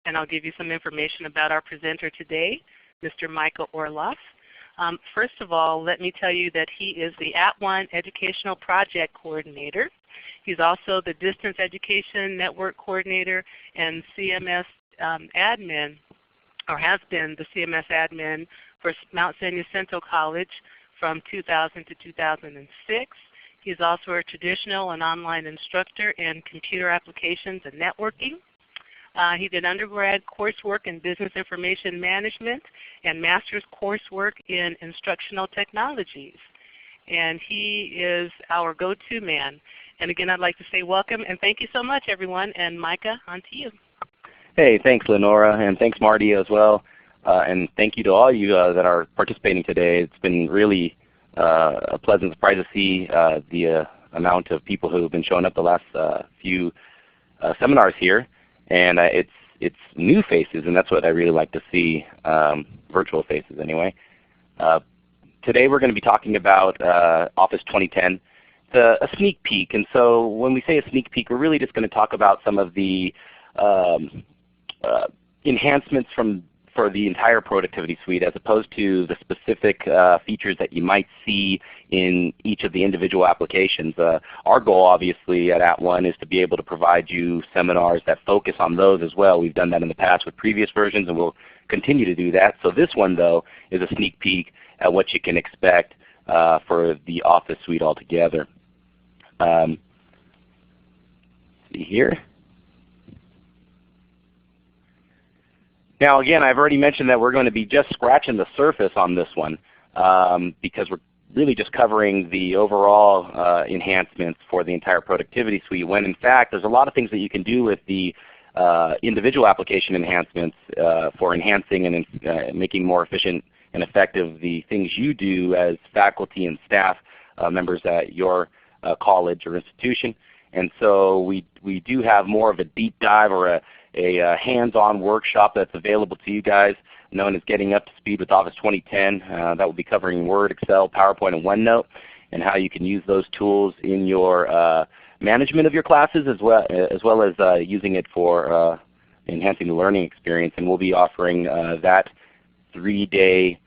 and I'll give you some information about our presenter today, Mr. Michael Orloff. First of all, let me tell you that he is the @ONE Educational Project Coordinator. He's also the Distance Education Network Coordinator and CMS admin, or has been the CMS admin for Mount San Jacinto College from 2000 to 2006. He's also a traditional and online instructor in computer applications and networking. He did undergrad coursework in business information management and master's coursework in instructional technologies. And he is our go-to man. And again, I'd like to say welcome and thank you so much, everyone. And Micah, on to you. Hey, thanks Lenora, and thanks Marty as well. And thank you to all you that are participating today. It's been really a pleasant surprise to see the amount of people who have been showing up the last few seminars here. And it's new faces, and that's what I really like to see, virtual faces anyway. Today we're going to be talking about Office 2010. It's a sneak peek, and so when we say a sneak peek, we're really just going to talk about some of the enhancements for the entire productivity suite as opposed to the specific features that you might see in each of the individual applications. Our goal obviously at @ONE is to be able to provide you seminars that focus on those as well. We've done that in the past with previous versions and we'll continue to do that. So this one though is a sneak peek at what you can expect for the Office suite altogether. See here. Now again, I've already mentioned that we're going to be just scratching the surface on this one because we're really just covering the overall enhancements for the entire productivity suite, when in fact there's a lot of things that you can do with the individual application enhancements for enhancing and making more efficient and effective the things you do as faculty and staff members at your college or institution. And so we do have more of a deep dive or a hands-on workshop that's available to you guys known as Getting Up to Speed with Office 2010. That will be covering Word, Excel, PowerPoint, and OneNote, and how you can use those tools in your management of your classes as well as using it for enhancing the learning experience. And we'll be offering that 3-day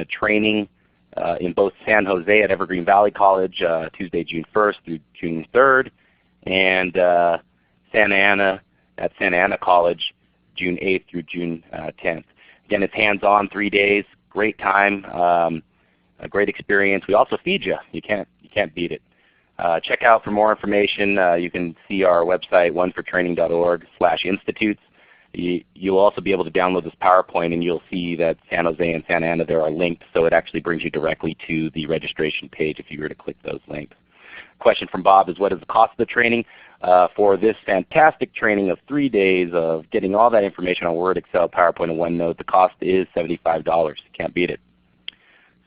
training in both San Jose at Evergreen Valley College Tuesday, June 1st through June 3rd, and Santa Ana at Santa Ana College, June 8th through June 10th. Again, it's hands-on, 3 days, great time, a great experience. We also feed you. You can't beat it. Check out for more information. You can see our website, onefortraining.org/institutes. You'll also be able to download this PowerPoint, and you'll see that San Jose and Santa Ana there are linked, so it actually brings you directly to the registration page if you were to click those links. Question from Bob is, what is the cost of the training? For this fantastic training of 3 days of getting all that information on Word, Excel, PowerPoint, and OneNote, the cost is $75. You can't beat it.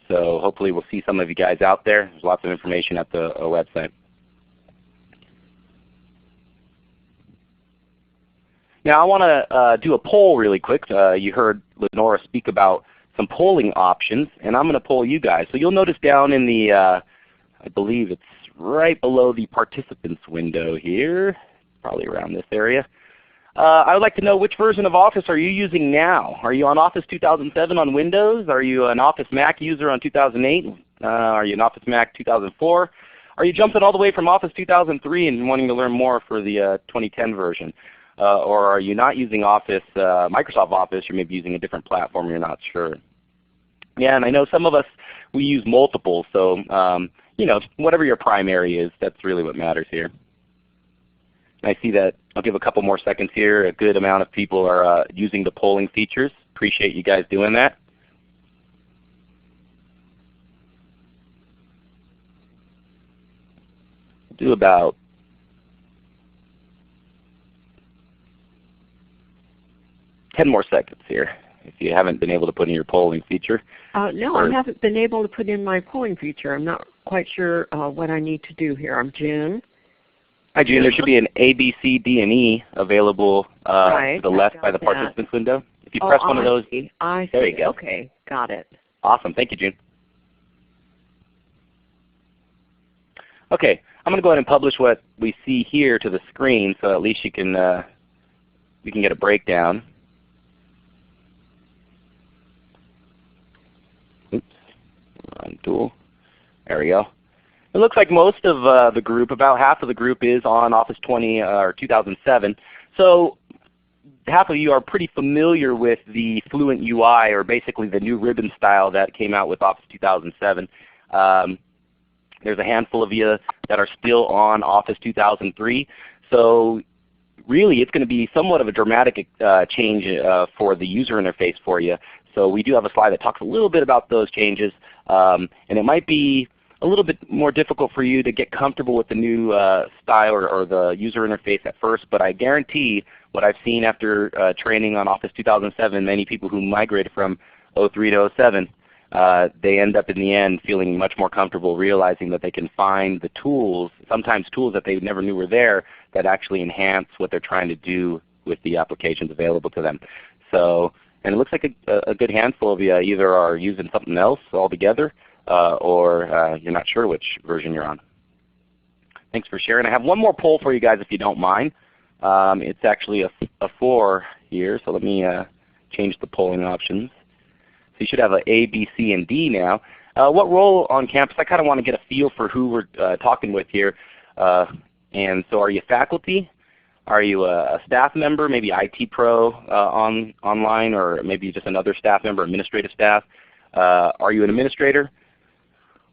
So hopefully we'll see some of you guys out there. There's lots of information at the website. Now I want to do a poll really quick. You heard Lenora speak about some polling options, and I'm going to poll you guys. So you'll notice down in the, I believe it's right below the participants window here, probably around this area. I would like to know, which version of Office are you using now? Are you on Office 2007 on Windows? Are you an Office Mac user on 2008? Are you an Office Mac 2004? Are you jumping all the way from Office 2003 and wanting to learn more for the 2010 version? Or are you not using Office, Microsoft Office? You're maybe using a different platform, you're not sure. Yeah, and I know some of us, we use multiple, so you know, whatever your primary is, that's really what matters here. And I see that, I'll give a couple more seconds here. A good amount of people are using the polling features. Appreciate you guys doing that. Do about 10 more seconds here if you haven't been able to put in your polling feature. No, I haven't been able to put in my polling feature. I'm not quite sure what I need to do here. I'm June. Hi June, there should be an A, B, C, D, and E available right, to the left by the participants window. If you press one of those, I see. There you go. Okay, got it. Awesome, thank you June. Okay, I'm going to go ahead and publish what we see here to the screen, so at least you can we can get a breakdown. Dual. There we go. It looks like most of the group, about half of the group, is on Office 2007. So half of you are pretty familiar with the Fluent UI, or basically the new ribbon style that came out with Office 2007. There's a handful of you that are still on Office 2003. So really it's going to be somewhat of a dramatic change for the user interface for you. So we do have a slide that talks a little bit about those changes. And it might be a little bit more difficult for you to get comfortable with the new style or the user interface at first, but I guarantee what I've seen after training on Office 2007, many people who migrated from 03 to 07, they end up in the end feeling much more comfortable, realizing that they can find the tools, sometimes tools that they never knew were there, that actually enhance what they're trying to do with the applications available to them. So, and it looks like a good handful of you either are using something else altogether, or you're not sure which version you're on. Thanks for sharing. I have one more poll for you guys if you don't mind. It's actually a 4 here, so let me change the polling options. So you should have an A, B, C, and D now. What role on campus? I kind of want to get a feel for who we're talking with here. And so are you faculty? Are you a staff member, maybe IT pro online, or maybe just another staff member, administrative staff? Are you an administrator?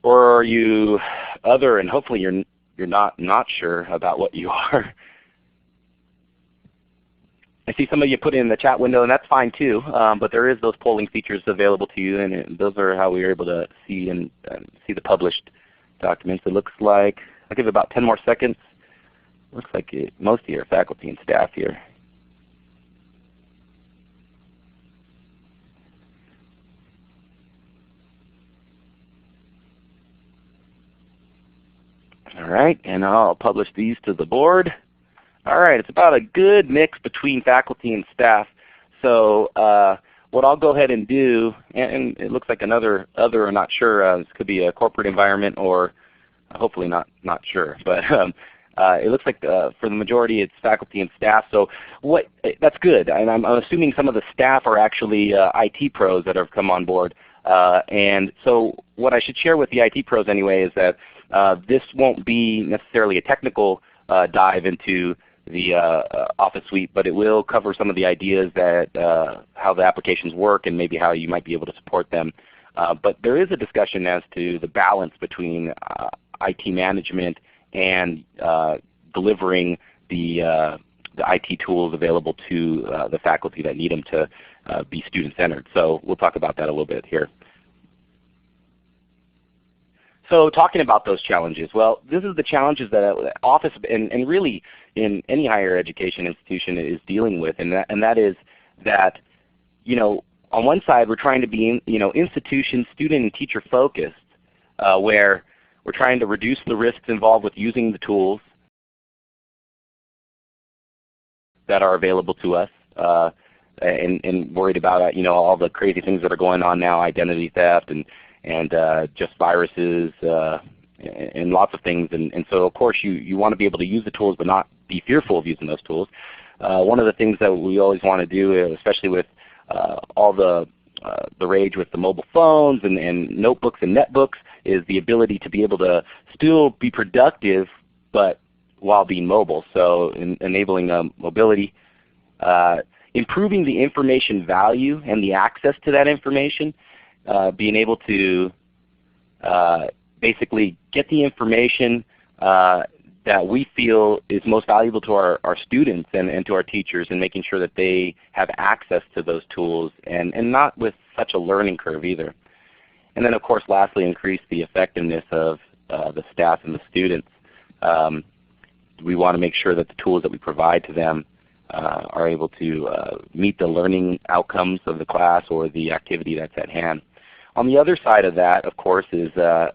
Or are you other, and hopefully you're not sure about what you are. I see some of you put in the chat window, and that's fine too. But there is those polling features available to you, and those are how we are able to see and see the published documents. It looks like I'll give it about 10 more seconds. Looks like most of you are faculty and staff here. All right, and I'll publish these to the board. All right, it's about a good mix between faculty and staff. So what I'll go ahead and do, and it looks like another other or not sure, this could be a corporate environment or hopefully not sure. But it looks like for the majority it's faculty and staff. So that's good. And I'm assuming some of the staff are actually IT pros that have come on board. And so what I should share with the IT pros anyway is that this won't be necessarily a technical dive into the Office Suite, but it will cover some of the ideas that how the applications work and maybe how you might be able to support them. But there is a discussion as to the balance between IT management and delivering the IT tools available to the faculty that need them to be student-centered. So we'll talk about that a little bit here. So talking about those challenges, well, this is the challenges that Office and really in any higher education institution is dealing with, and that is that, on one side we're trying to be institution, student, and teacher focused, where we're trying to reduce the risks involved with using the tools that are available to us, and worried about all the crazy things that are going on now, identity theft and just viruses and lots of things. And so of course you want to be able to use the tools but not be fearful of using those tools. One of the things that we always want to do, especially with all the rage with the mobile phones and notebooks and netbooks, is the ability to be able to still be productive but while being mobile. So enabling mobility, improving the information value and the access to that information, being able to basically get the information that we feel is most valuable to our students and to our teachers, and making sure that they have access to those tools and not with such a learning curve either. And then of course lastly, increase the effectiveness of the staff and the students. We want to make sure that the tools that we provide to them are able to meet the learning outcomes of the class or the activity that's at hand. On the other side of that, of course, is our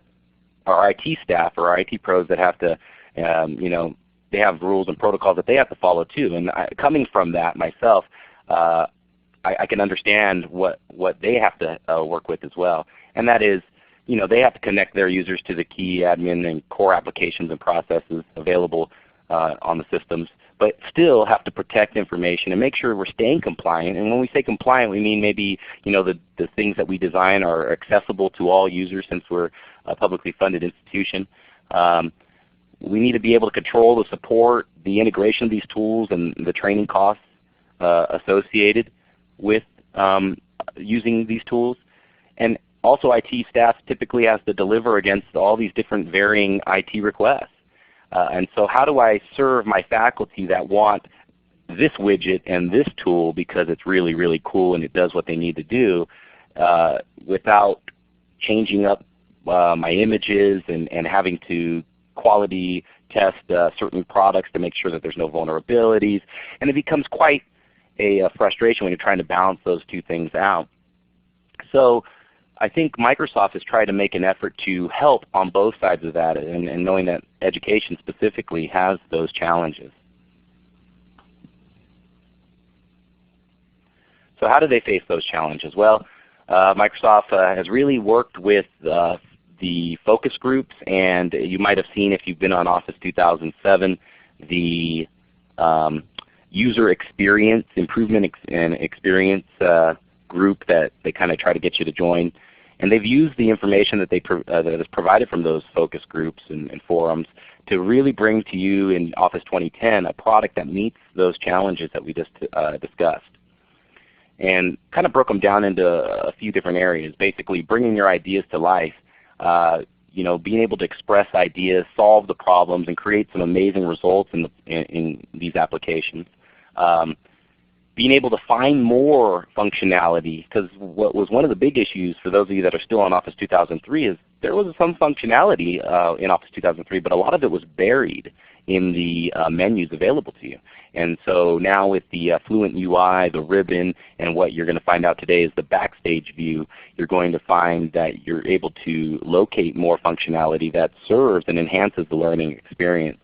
IT staff or our IT pros that have to, they have rules and protocols that they have to follow too. And coming from that myself, I can understand what they have to work with as well. And that is, they have to connect their users to the key admin and core applications and processes available on the systems. but still have to protect information and make sure we're staying compliant. And when we say compliant, we mean maybe the things that we design are accessible to all users since we're a publicly funded institution. We need to be able to control the support, the integration of these tools, and the training costs associated with using these tools. And also IT staff typically has to deliver against all these different varying IT requests. And so how do I serve my faculty that want this widget and this tool because it's really, really cool and it does what they need to do without changing up my images and having to quality test certain products to make sure that there's no vulnerabilities. And it becomes quite a frustration when you're trying to balance those two things out. So I think Microsoft has tried to make an effort to help on both sides of that, and knowing that education specifically has those challenges. So how do they face those challenges? Well, Microsoft has really worked with the focus groups, and you might have seen if you've been on Office 2007, the user experience, improvement and experience group that they kind of try to get you to join. And they've used the information that that is provided from those focus groups and forums to really bring to you in Office 2010 a product that meets those challenges that we just discussed. And kind of broke them down into a few different areas, basically bringing your ideas to life, being able to express ideas, solve the problems, and create some amazing results in these applications. Being able to find more functionality, because what was one of the big issues for those of you that are still on Office 2003 is there was some functionality in Office 2003, but a lot of it was buried in the menus available to you. And so now with the Fluent UI, the ribbon, and what you're going to find out today is the backstage view, you're going to find that you're able to locate more functionality that serves and enhances the learning experience.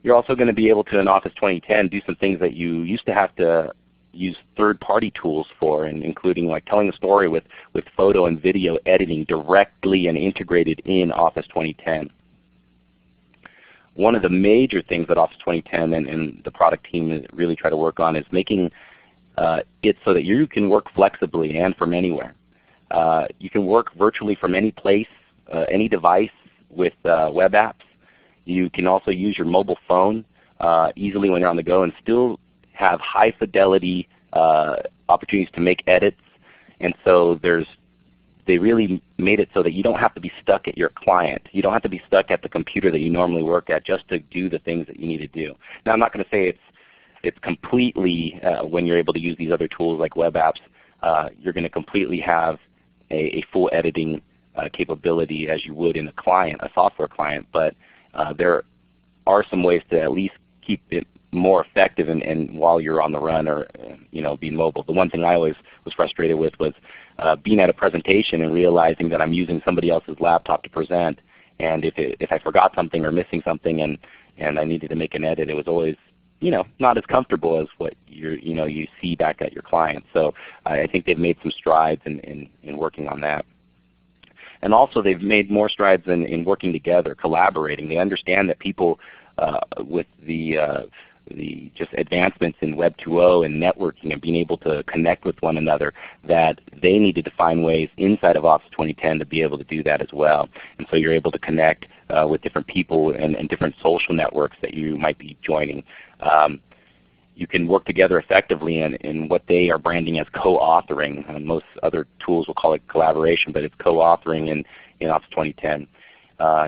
You're also going to be able to, in Office 2010, do some things that you used to have to use third-party tools for, and including like telling a story with photo and video editing directly and integrated in Office 2010. One of the major things that Office 2010 and the product team really try to work on is making it so that you can work flexibly and from anywhere. You can work virtually from any place, any device with web apps. You can also use your mobile phone easily when you're on the go and still have high fidelity opportunities to make edits. And so they really made it so that you don't have to be stuck at your client. You don't have to be stuck at the computer that you normally work at just to do the things that you need to do. Now I'm not going to say it's completely, when you're able to use these other tools like web apps, you're going to completely have a full editing capability as you would in a software client, but there are some ways to at least keep it more effective and while you're on the run or being mobile. The one thing I always was frustrated with was being at a presentation and realizing that I'm using somebody else's laptop to present, and if I forgot something or missing something and I needed to make an edit, it was always not as comfortable as what you see back at your client. So I think they've made some strides in working on that. And also they've made more strides in working together, collaborating. They understand that people with the just advancements in Web 2.0 and networking and being able to connect with one another, that they needed to find ways inside of Office 2010 to be able to do that as well. And so you're able to connect with different people and different social networks that you might be joining. You can work together effectively in what they are branding as co-authoring. Most other tools will call it collaboration, but it's co-authoring in Office 2010.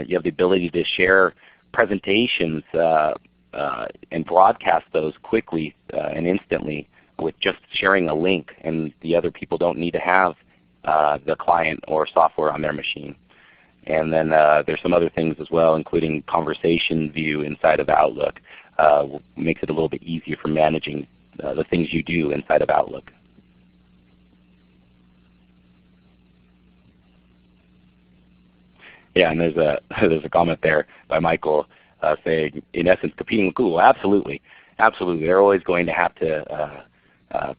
You have the ability to share presentations and broadcast those quickly and instantly with just sharing a link, and the other people don't need to have the client or software on their machine. And then there's some other things as well, including conversation view inside of Outlook. Makes it a little bit easier for managing the things you do inside of Outlook. Yeah, and there's a comment there by Michael saying, in essence, competing with Google. Absolutely, absolutely. They're always going to have to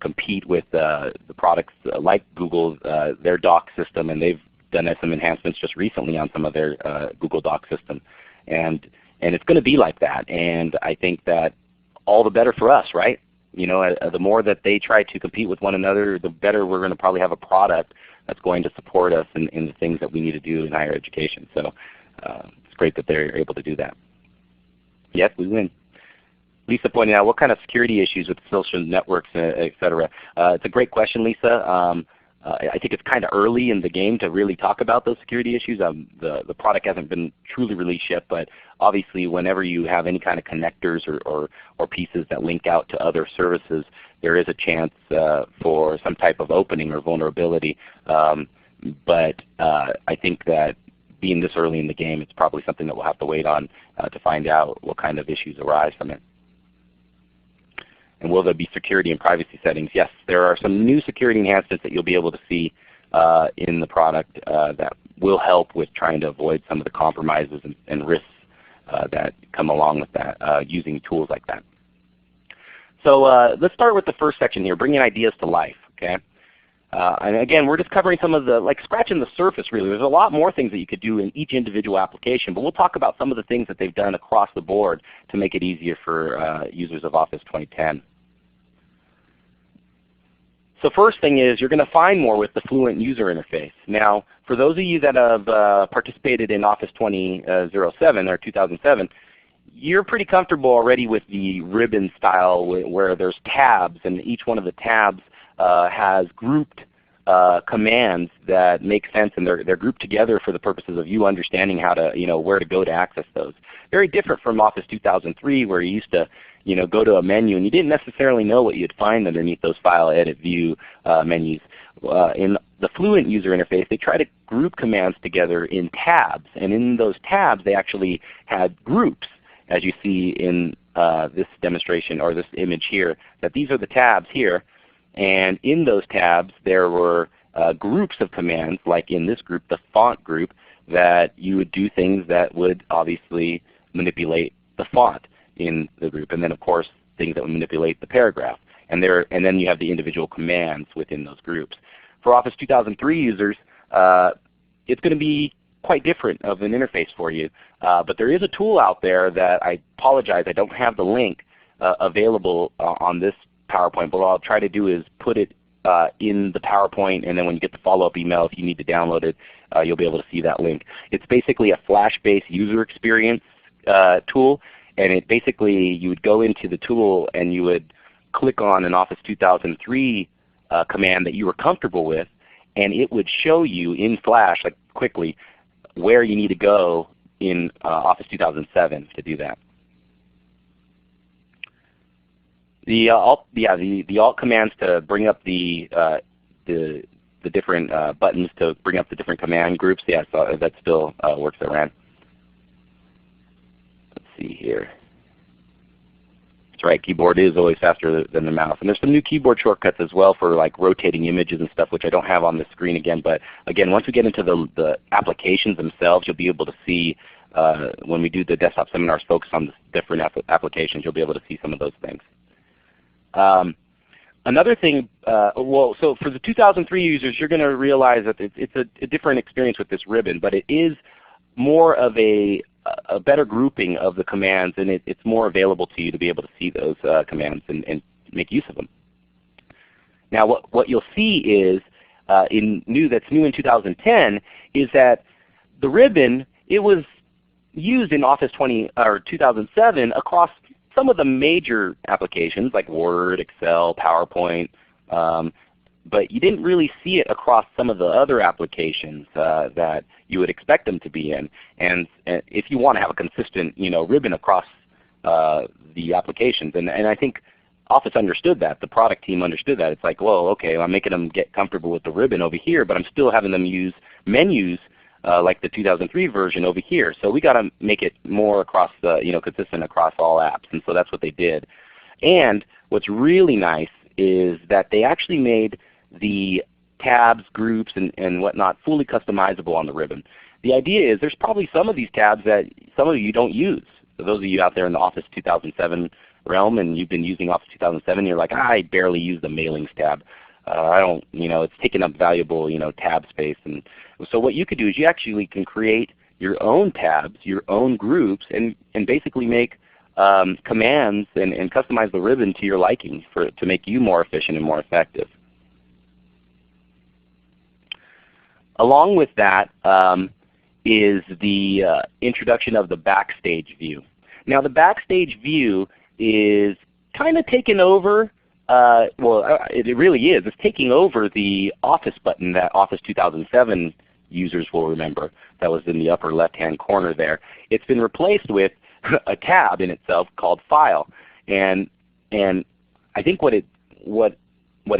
compete with the products like Google, their Doc system, and they've done some enhancements just recently on some of their Google Doc system. And And it's going to be like that. And I think that all the better for us, right? You know, the more that they try to compete with one another, the better we're going to probably have a product that's going to support us in the things that we need to do in higher education. So it's great that they're able to do that. Yes, we win. Lisa pointed out, what kind of security issues with social networks, et cetera? It's a great question, Lisa. I think it's kind of early in the game to really talk about those security issues. The product hasn't been truly released yet, but obviously whenever you have any kind of connectors or pieces that link out to other services, there is a chance for some type of opening or vulnerability. But I think that being this early in the game, it's probably something that we'll have to wait on to find out what kind of issues arise from it. And will there be security and privacy settings? Yes, there are some new security enhancements that you'll be able to see in the product that will help with trying to avoid some of the compromises and risks that come along with that using tools like that. So let's start with the first section here, bringing ideas to life. Okay. And again, we're just covering some of the, like scratching the surface really. There's a lot more things that you could do in each individual application, but we'll talk about some of the things that they've done across the board to make it easier for users of Office 2010. So first thing is you're going to find more with the Fluent user interface. Now, for those of you that have participated in Office 2007 or 2007, you're pretty comfortable already with the ribbon style where there's tabs, and each one of the tabs has grouped commands that make sense, and they're grouped together for the purposes of you understanding how to, where to go to access those. Very different from Office 2003 where you used to go to a menu and you didn't necessarily know what you'd find underneath those File, Edit, View menus. In the Fluent user interface, they try to group commands together in tabs, and in those tabs they actually had groups, as you see in this demonstration or this image here, that these are the tabs here. And in those tabs there were groups of commands, like in this group, the font group, that you would do things that would obviously manipulate the font in the group, and then of course things that would manipulate the paragraph. And then you have the individual commands within those groups. For Office 2003 users, it's going to be quite different of an interface for you. But there is a tool out there that, I apologize, I don't have the link available on this PowerPoint, but what I'll try to do is put it in the PowerPoint, and then when you get the follow-up email, if you need to download it, you'll be able to see that link. It's basically a Flash-based user experience tool. And it basically, you would go into the tool and you would click on an Office 2003 command that you were comfortable with, and it would show you in Flash, like quickly, where you need to go in Office 2007 to do that. The Alt commands to bring up the different buttons to bring up the different command groups. Yes, that still works at RAN. See here. That's right, keyboard is always faster than the mouse. And there's some new keyboard shortcuts as well for like rotating images and stuff, which I don't have on the screen again. But again, once we get into the applications themselves, you'll be able to see when we do the desktop seminars focus on the different applications, you'll be able to see some of those things. Another thing, so for the 2003 users, you're going to realize that it's a different experience with this ribbon, but it is more of a better grouping of the commands, and it's more available to you to be able to see those commands and make use of them. Now what you'll see is that's new in 2010 is that the ribbon, it was used in Office 2007 across some of the major applications like Word, Excel, PowerPoint, but you didn't really see it across some of the other applications that you would expect them to be in. And if you want to have a consistent ribbon across the applications, and I think Office understood that, the product team understood that. It's like, well, okay, I'm making them get comfortable with the ribbon over here, but I'm still having them use menus like the 2003 version over here. So we got to make it more across the, consistent across all apps. And so that's what they did. And what's really nice is that they actually made the tabs, groups, and whatnot fully customizable on the ribbon. The idea is there's probably some of these tabs that some of you don't use. So those of you out there in the Office 2007 realm and you've been using Office 2007, you're like, I barely use the mailings tab. I don't, it's taking up valuable tab space. And so what you could do is you actually can create your own tabs, your own groups, and basically make commands and customize the ribbon to your liking to make you more efficient and more effective. Along with that is the introduction of the backstage view. Now the backstage view is kind of taken over, it really is. It's taking over the Office button that Office 2007 users will remember that was in the upper left-hand corner there. It's been replaced with a tab in itself called File. And I think what it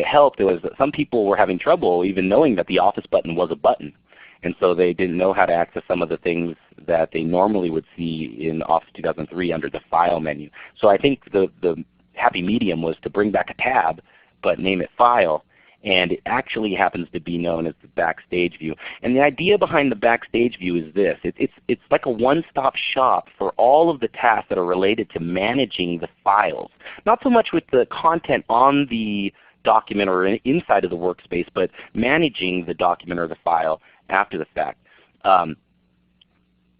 helped was that some people were having trouble even knowing that the Office button was a button. And so they didn't know how to access some of the things that they normally would see in Office 2003 under the File menu. So I think the happy medium was to bring back a tab but name it File, and it actually happens to be known as the Backstage view. And the idea behind the Backstage view is this. It's like a one-stop shop for all of the tasks that are related to managing the files. Not so much with the content on the document or inside of the workspace, but managing the document or the file after the fact.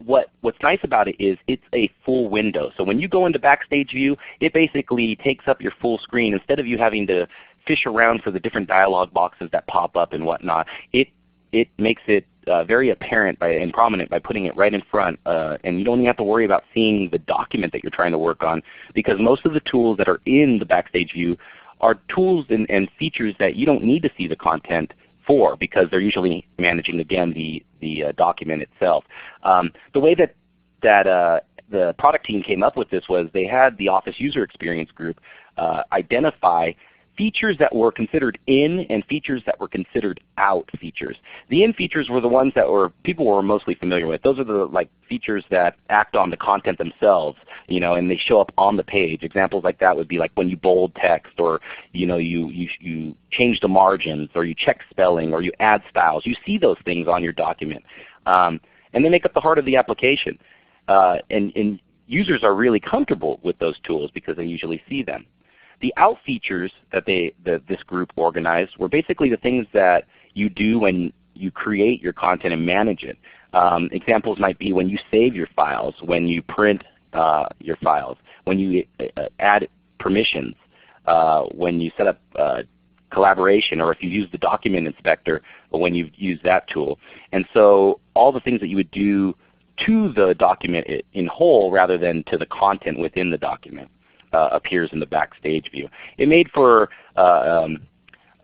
What's nice about it is it's a full window. So when you go into Backstage view, it basically takes up your full screen. Instead of you having to fish around for the different dialog boxes that pop up and whatnot, it makes it very apparent and prominent by putting it right in front, and you don't even have to worry about seeing the document that you're trying to work on, because most of the tools that are in the Backstage view are tools and features that you don't need to see the content for, because they're usually managing, again, the document itself. The way that the product team came up with this was they had the Office User Experience group identify features that were considered in and features that were considered out features. The in features were the ones that people were mostly familiar with. Those are the features that act on the content themselves, and they show up on the page. Examples like that would be like when you bold text, or you change the margins, or you check spelling, or you add styles. You see those things on your document, and they make up the heart of the application. And users are really comfortable with those tools because they usually see them. The out features that this group organized were basically the things that you do when you create your content and manage it. Examples might be when you save your files, when you print your files, when you add permissions, when you set up collaboration, or if you use the document inspector, or when you use that tool. And so all the things that you would do to the document in whole rather than to the content within the document appears in the Backstage view. It made for a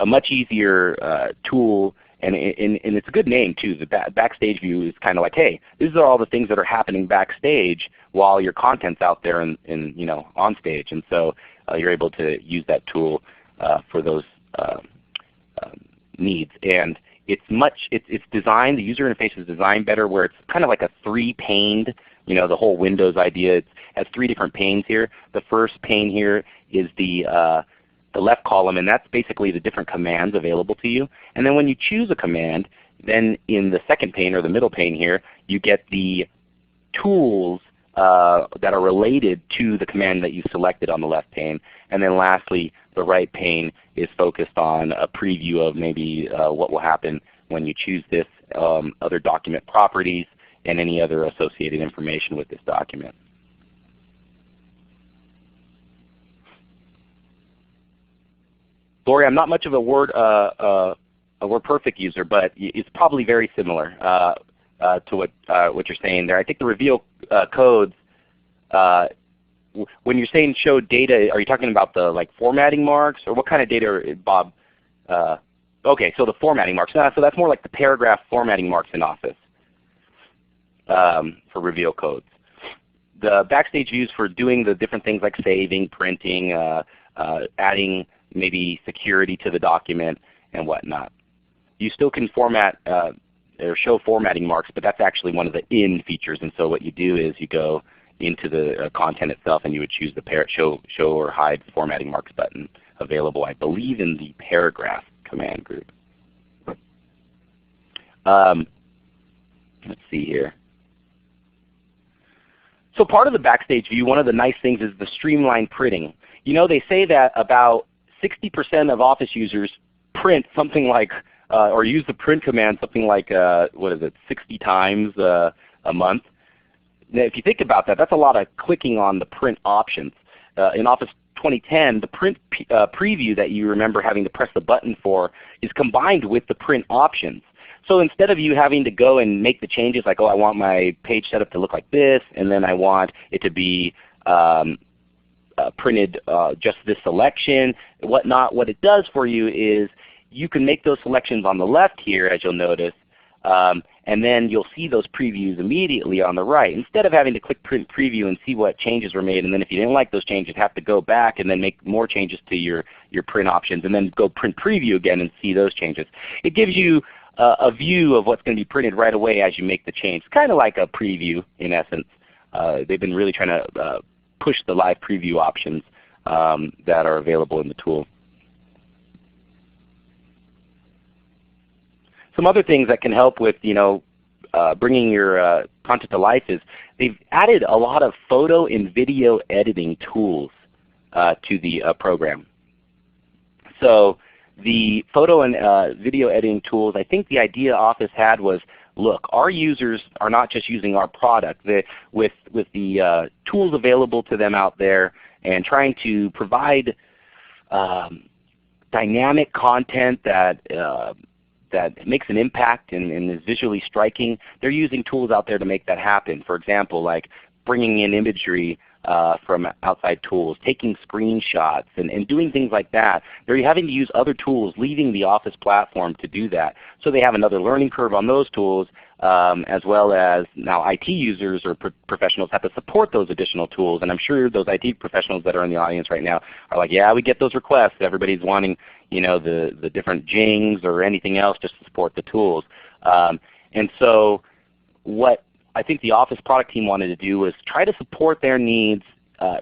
much easier tool, and it's a good name too. The Backstage view is kind of like, hey, these are all the things that are happening backstage while your content's out there and on stage. And so you're able to use that tool for those needs. And it's designed, the user interface is designed better, where it's kind of like a three-paned, the whole Windows idea. It has three different panes here. The first pane here is the left column, and that's basically the different commands available to you. And then when you choose a command, then in the second pane, or the middle pane here, you get the tools that are related to the command that you selected on the left pane. And then lastly, the right pane is focused on a preview of maybe what will happen when you choose this, other document properties, and any other associated information with this document. Lori, I'm not much of a WordPerfect user, but it's probably very similar to what you're saying there. I think the reveal codes, when you're saying show data, are you talking about the formatting marks, or what kind of data, Bob? Okay, so the formatting marks. So that's more like the paragraph formatting marks in Office for reveal codes. The Backstage views for doing the different things like saving, printing, adding maybe security to the document and whatnot. You still can format or show formatting marks, but that's actually one of the in features. And so what you do is you go into the content itself, and you would choose the show or hide formatting marks button, available, I believe, in the paragraph command group. Let's see here. So part of the Backstage view, one of the nice things is the streamlined printing. They say that about 60% of Office users print something like, or use the print command something like, 60 times a month. Now, if you think about that, that's a lot of clicking on the print options. In Office 2010, the print preview that you remember having to press the button for is combined with the print options. So instead of you having to go and make the changes like, oh, I want my page setup to look like this, and then I want it to be printed just this selection, whatnot, what it does for you is you can make those selections on the left here, as you'll notice, and then you'll see those previews immediately on the right. Instead of having to click print preview and see what changes were made, and then if you didn't like those changes, have to go back and then make more changes to your print options, and then go print preview again and see those changes. It gives you a view of what's going to be printed right away as you make the change. It's kind of like a preview in essence. They've been really trying to push the live preview options that are available in the tool. Some other things that can help with bringing your content to life is they've added a lot of photo and video editing tools to the program. So the photo and video editing tools, I think the idea Office had was, look, our users are not just using our product. With the tools available to them out there and trying to provide dynamic content that makes an impact and is visually striking, they're using tools out there to make that happen. For example, like bringing in imagery from outside tools, taking screenshots, and doing things like that. They're having to use other tools, leaving the Office platform to do that. So they have another learning curve on those tools, as well as now IT users or professionals have to support those additional tools. And I'm sure those IT professionals that are in the audience right now are like, yeah, we get those requests. Everybody's wanting the different jings or anything else just to support the tools. And so what I think the Office product team wanted to do was try to support their needs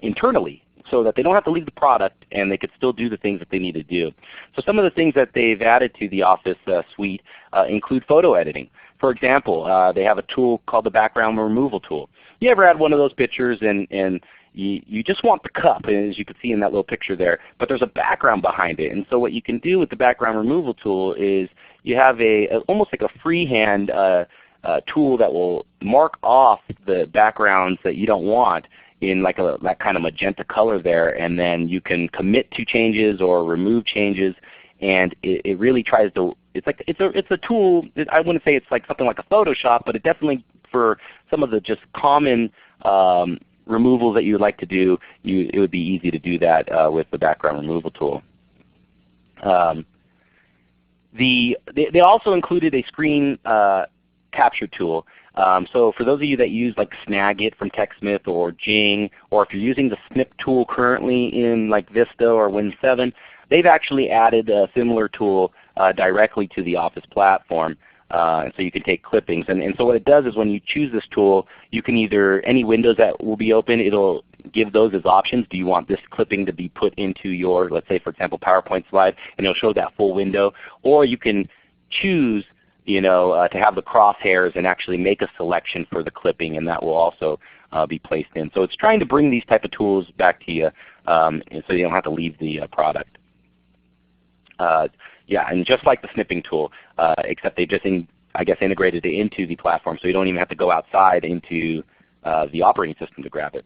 internally so that they don't have to leave the product and they could still do the things that they need to do. So some of the things that they've added to the Office suite include photo editing. For example, they have a tool called the background removal tool. You ever had one of those pictures and you just want the cup, as you can see in that little picture there, but there's a background behind it. And so what you can do with the background removal tool is you have almost like a freehand tool that will mark off the backgrounds that you don't want in like that kind of magenta color there, and then you can commit to changes or remove changes, and it really tries to, it's a tool. I wouldn't say it's like something like a Photoshop, but it definitely, for some of the just common removals that you would like to do, it would be easy to do that with the background removal tool. They also included a screen capture tool. So for those of you that use like Snagit from TechSmith or Jing, or if you're using the snip tool currently in like Vista or Win 7, they've actually added a similar tool directly to the Office platform. So you can take clippings. And so what it does is when you choose this tool, you can either, any windows that will be open, it'll give those as options. Do you want this clipping to be put into your, let's say for example, PowerPoint slide, and it'll show that full window. Or you can choose to have the crosshairs and actually make a selection for the clipping, and that will also be placed in. So it's trying to bring these type of tools back to you and so you don't have to leave the product. Yeah, and just like the snipping tool, except they just, I guess, integrated it into the platform, so you don't even have to go outside into the operating system to grab it.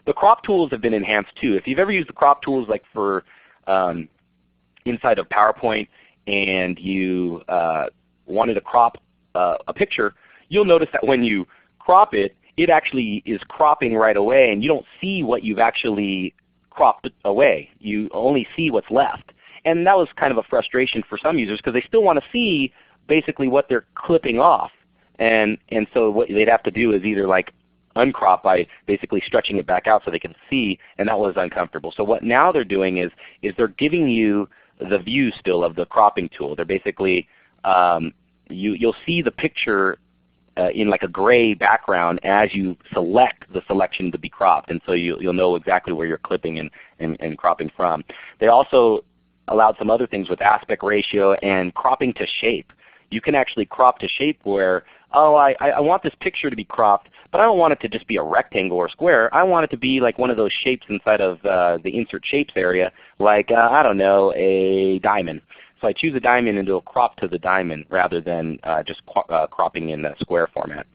The crop tools have been enhanced too. If you've ever used the crop tools like for inside of PowerPoint and you wanted to crop a picture, you'll notice that when you crop it, it actually is cropping right away, and you don't see what you've actually cropped away. You only see what's left. And that was kind of a frustration for some users because they still want to see basically what they're clipping off. And so what they'd have to do is either like uncrop by basically stretching it back out so they can see, and that was uncomfortable. So what now they're doing is they're giving you the view still of the cropping tool. They're basically, you'll see the picture in like a gray background as you select the selection to be cropped, and so you'll know exactly where you're clipping and cropping from. They also allowed some other things with aspect ratio and cropping to shape. You can actually crop to shape where, oh, I want this picture to be cropped, but I don't want it to just be a rectangle or square. I want it to be like one of those shapes inside of the Insert Shapes area, like, I don't know, a diamond. So I choose a diamond and it'll crop to the diamond rather than just cropping in a square format.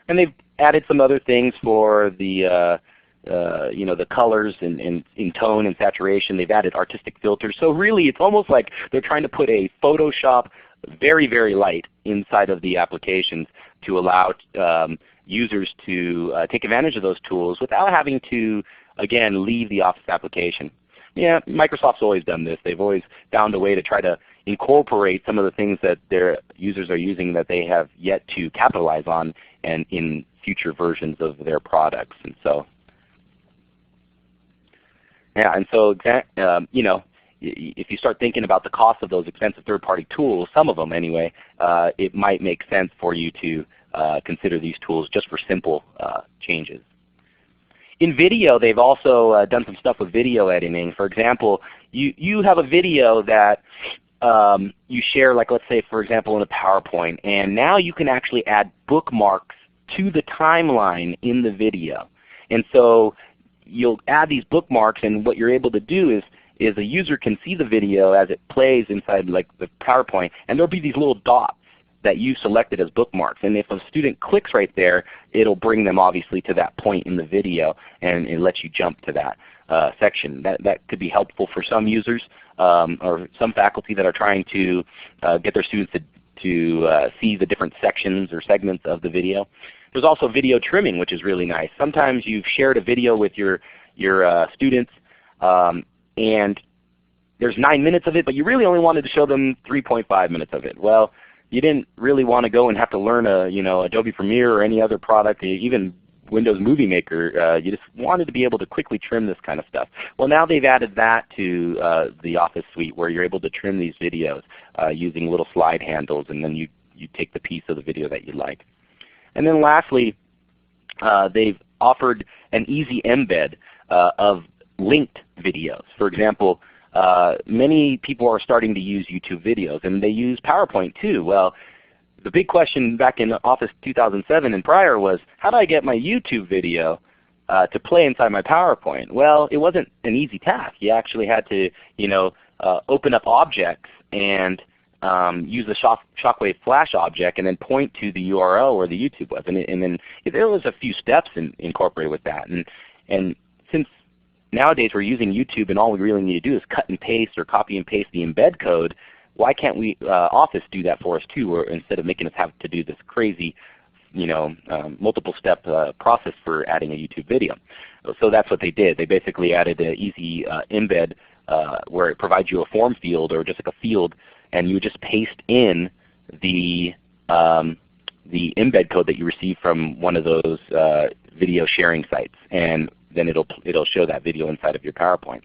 And they've added some other things for the the colors and in tone and saturation. They've added artistic filters. So really it's almost like they're trying to put a Photoshop very, very light inside of the applications to allow users to take advantage of those tools without having to, again, leave the Office application. Yeah, Microsoft's always done this. They've always found a way to try to incorporate some of the things that their users are using that they have yet to capitalize on and in future versions of their products. And so, yeah, and so if you start thinking about the cost of those expensive third-party tools, some of them anyway, it might make sense for you to consider these tools just for simple changes. In video, they've also done some stuff with video editing. For example, you have a video that you share, like let's say for example in a PowerPoint, and now you can actually add bookmarks to the timeline in the video. And so you'll add these bookmarks, and what you're able to do is a user can see the video as it plays inside like the PowerPoint, and there'll be these little dots that you selected as bookmarks. And if a student clicks right there, it'll bring them obviously to that point in the video, and it lets you jump to that section. That could be helpful for some users or some faculty that are trying to get their students to see the different sections or segments of the video. There's also video trimming, which is really nice. Sometimes you've shared a video with your students and there's 9 minutes of it, but you really only wanted to show them 3.5 minutes of it. Well, you didn't really want to go and have to learn Adobe Premiere or any other product, even Windows Movie Maker. You just wanted to be able to quickly trim this kind of stuff. Well, now they've added that to the Office suite where you're able to trim these videos using little slide handles, and then you take the piece of the video that you like. And then lastly, they've offered an easy embed of linked videos. For example, many people are starting to use YouTube videos, and they use PowerPoint too. Well, the big question back in Office 2007 and prior was, how do I get my YouTube video to play inside my PowerPoint? Well, it wasn't an easy task. You actually had to open up objects and use the Shockwave Flash object and then point to the URL where the YouTube was. And then there was a few steps incorporated with that. And since nowadays we're using YouTube and all we really need to do is cut and paste or copy and paste the embed code, why can't we Office do that for us too, or instead of making us have to do this crazy multiple step process for adding a YouTube video? So that's what they did. They basically added an easy embed where it provides you a form field or just like a field, and you would just paste in the embed code that you received from one of those video sharing sites, and then it'll show that video inside of your PowerPoint.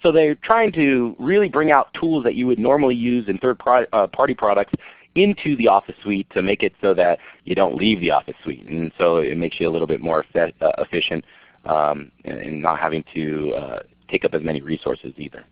So they're trying to really bring out tools that you would normally use in third-party products into the Office suite to make it so that you don't leave the Office suite. And so it makes you a little bit more efficient and not having to take up as many resources either.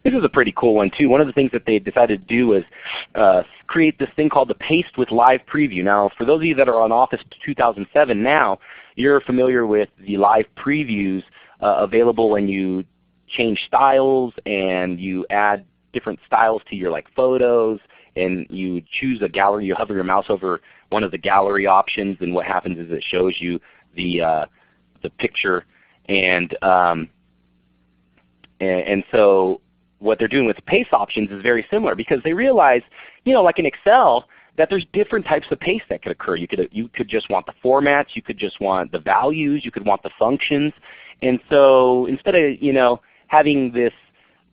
This is a pretty cool one too. One of the things that they decided to do was create this thing called the Paste with Live Preview. Now for those of you that are on Office 2007 now, you're familiar with the live previews available when you change styles and you add different styles to your photos, and you choose a gallery. You hover your mouse over one of the gallery options, and what happens is it shows you the picture. And so what they're doing with the paste options is very similar, because they realize, like in Excel, that there's different types of paste that could occur. You could just want the formats, you could just want the values, you could want the functions. And so instead of having this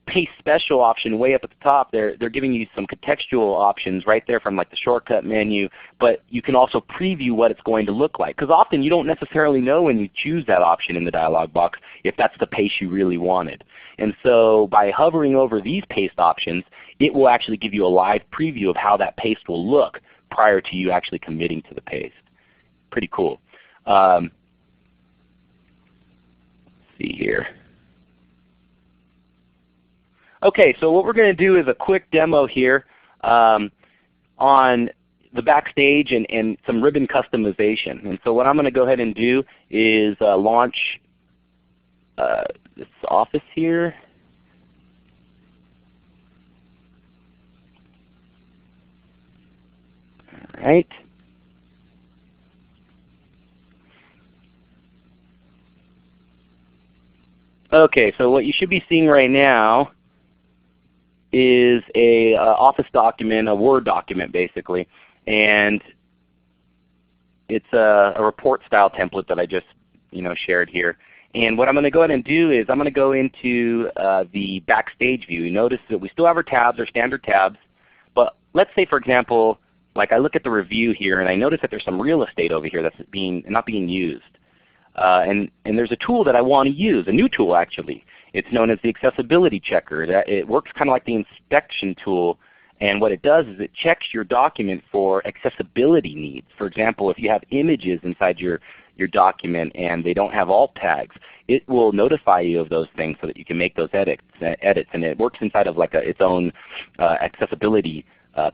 paste special option way up at the top, they're giving you some contextual options right there from the shortcut menu, but you can also preview what it's going to look like. Because often you don't necessarily know when you choose that option in the dialog box if that's the paste you really wanted. And so by hovering over these paste options, it will actually give you a live preview of how that paste will look prior to you actually committing to the paste. Pretty cool. Let's see here. Okay, so what we're going to do is a quick demo here on the Backstage and some ribbon customization. And so what I'm going to go ahead and do is launch this Office here. right. Okay, so what you should be seeing right now is a Office document, a Word document basically, and it's a report style template that I just shared here. And what I'm going to go ahead and do is I'm going to go into the Backstage view. You notice that we still have our tabs, our standard tabs, but let's say for example, like I look at the review here and I notice that there's some real estate over here that's not being used. And there's a tool that I want to use, a new tool actually. It's known as the Accessibility Checker. It works kind of like the inspection tool, and what it does is it checks your document for accessibility needs. For example, if you have images inside your document and they don't have alt tags, it will notify you of those things so that you can make those edits. And it works inside of like its own accessibility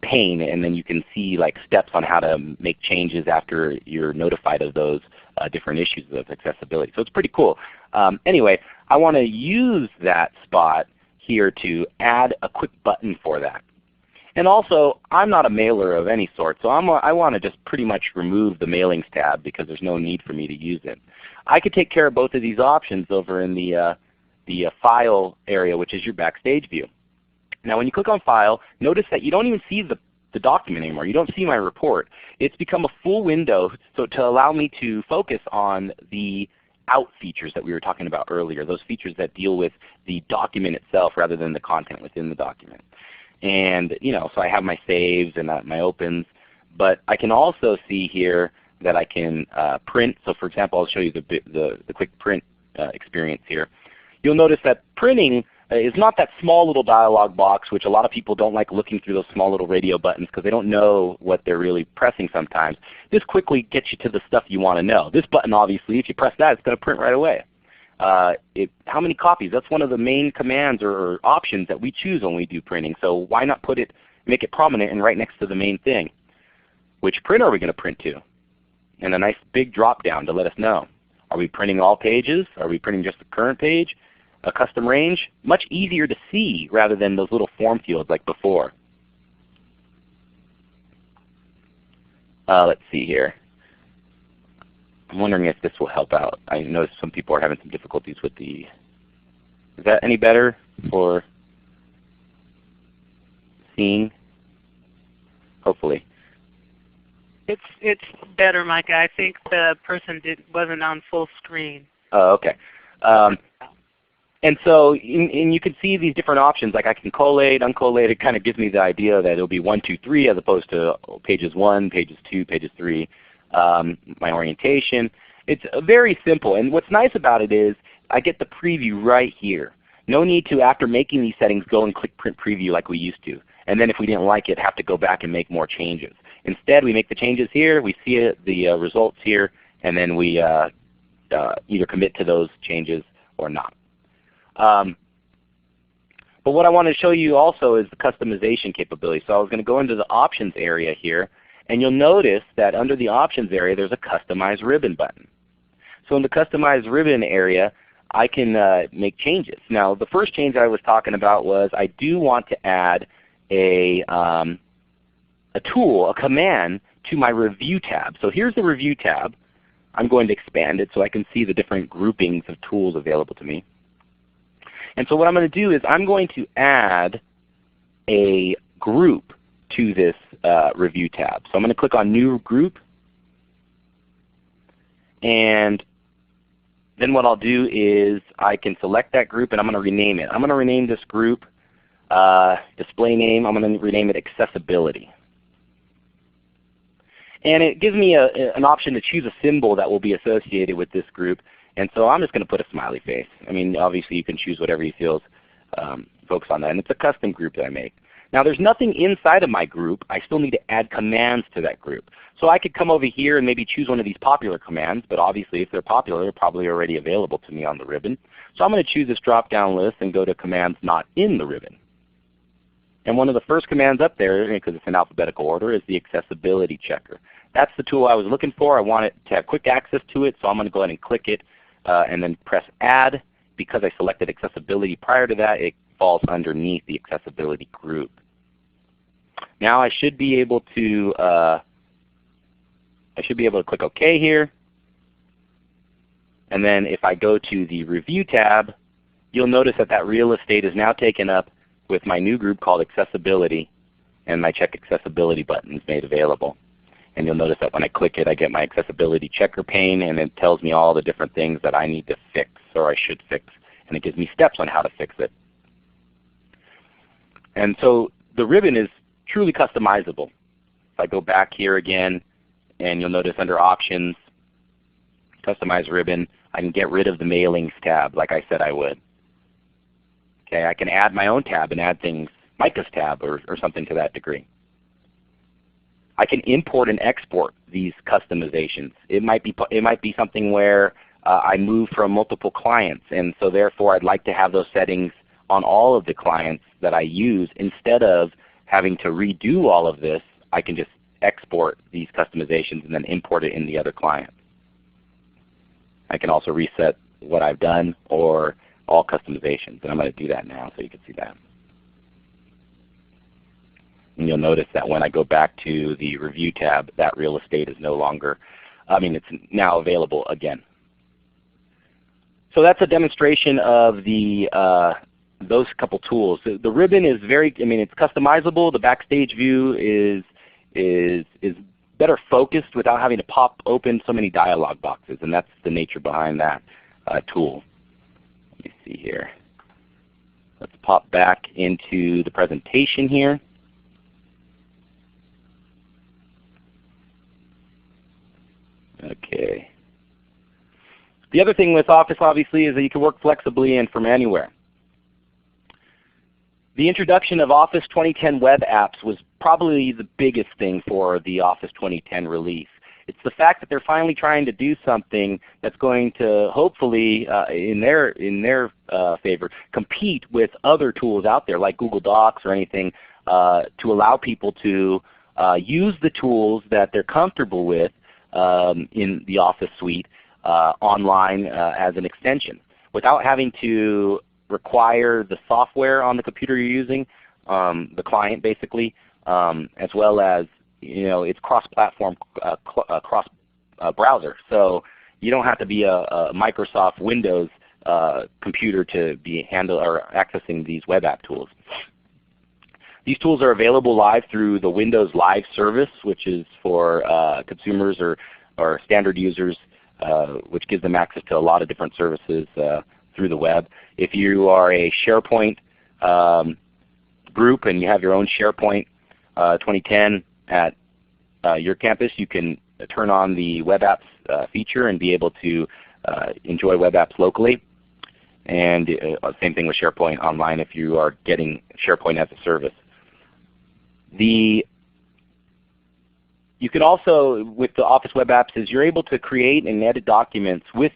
pane, and then you can see like steps on how to make changes after you're notified of those different issues of accessibility. So it's pretty cool. Anyway, I want to use that spot here to add a quick button for that. And also, I'm not a mailer of any sort, so I want to just pretty much remove the Mailings tab because there's no need for me to use it. I could take care of both of these options over in the File area, which is your Backstage view. Now when you click on File, notice that you don't even see the document anymore. You don't see my report. It's become a full window so to allow me to focus on the out features that we were talking about earlier, those features that deal with the document itself rather than the content within the document. And so I have my saves and my opens, but I can also see here that I can print. So for example, I'll show you the quick print experience here. You'll notice that printing is not that small little dialog box, which a lot of people don't like looking through those small little radio buttons because they don't know what they're really pressing sometimes. This quickly gets you to the stuff you want to know. This button obviously, if you press that, it's going to print right away. How many copies? That's one of the main commands or options that we choose when we do printing. So why not make it prominent and right next to the main thing? Which print are we going to print to? And a nice big drop down to let us know. Are we printing all pages? Are we printing just the current page? A custom range? Much easier to see rather than those little form fields like before. Let's see here. I'm wondering if this will help out. I noticed some people are having some difficulties with the... Is that any better for seeing? Hopefully. It's better, Micah. I think the person wasn't on full screen. Oh, okay. And so and you can see these different options. Like I can collate, uncollate. It kind of gives me the idea that it'll be 1, 2, 3 as opposed to pages 1, pages 2, pages 3. My orientation. It's very simple. And what's nice about it is I get the preview right here. No need to, after making these settings, go and click Print Preview like we used to. And then if we didn't like it, have to go back and make more changes. Instead, we make the changes here. We see it, the results here, and then we either commit to those changes or not. But what I want to show you also is the customization capability. So I was going to go into the Options area here, and you'll notice that under the Options area there's a Customize Ribbon button. So in the Customize Ribbon area, I can make changes. Now the first change I was talking about was I do want to add a tool, a command to my Review tab. So here's the Review tab. I'm going to expand it so I can see the different groupings of tools available to me. And so what I'm going to do is I'm going to add a group to this Review tab. So I'm going to click on New Group, and then what I'll do is I can select that group and I'm going to rename it. I'm going to rename this group display name. I'm going to rename it Accessibility. And it gives me an option to choose a symbol that will be associated with this group. And so I'm just going to put a smiley face. I mean, obviously you can choose whatever you feel focus on that. And it's a custom group that I make. Now there's nothing inside of my group. I still need to add commands to that group. So I could come over here and maybe choose one of these popular commands, but obviously if they're popular, they're probably already available to me on the ribbon. So I'm going to choose this drop-down list and go to commands not in the ribbon. And one of the first commands up there, because it's in alphabetical order, is the Accessibility Checker. That's the tool I was looking for. I want it to have quick access to it, so I'm going to go ahead and click it and then press Add. Because I selected Accessibility prior to that, it falls underneath the Accessibility group. Now I should be able to I should be able to click OK here. And then if I go to the Review tab, you'll notice that that real estate is now taken up with my new group called Accessibility, and my Check Accessibility button is made available. And you'll notice that when I click it, I get my accessibility checker pane, and it tells me all the different things that I need to fix or I should fix. And it gives me steps on how to fix it. And so the ribbon is truly customizable. If I go back here again, and you'll notice under Options, Customize Ribbon, I can get rid of the Mailings tab like I said I would. Okay, I can add my own tab and add things, Micah's tab or something to that degree. I can import and export these customizations. It might be something where I move from multiple clients, and so therefore I'd like to have those settings on all of the clients that I use. Instead of having to redo all of this, I can just export these customizations and then import it in the other client. I can also reset what I've done or all customizations, and I'm going to do that now so you can see that. And you'll notice that when I go back to the Review tab, that real estate is no longer, it's now available again. So that's a demonstration of the those couple tools. The ribbon is very, it's customizable. The Backstage view is better focused without having to pop open so many dialog boxes, and that's the nature behind that tool. Let me see here. Let's pop back into the presentation here. Okay. The other thing with Office obviously is that you can work flexibly and from anywhere. The introduction of Office 2010 web apps was probably the biggest thing for the Office 2010 release. It's the fact that they're finally trying to do something that's going to hopefully, in their favor, compete with other tools out there like Google Docs or anything to allow people to use the tools that they're comfortable with in the Office suite online as an extension without having to require the software on the computer you're using, the client basically, as well as it's cross-platform, cross-browser. So you don't have to be a Microsoft Windows computer to be accessing these web app tools. These tools are available live through the Windows Live service, which is for consumers or standard users, which gives them access to a lot of different services through the web. If you are a SharePoint group and you have your own SharePoint 2010 at your campus, you can turn on the web apps feature and be able to enjoy web apps locally. And same thing with SharePoint Online if you are getting SharePoint as a service. You can also, with the Office web apps, is you're able to create and edit documents with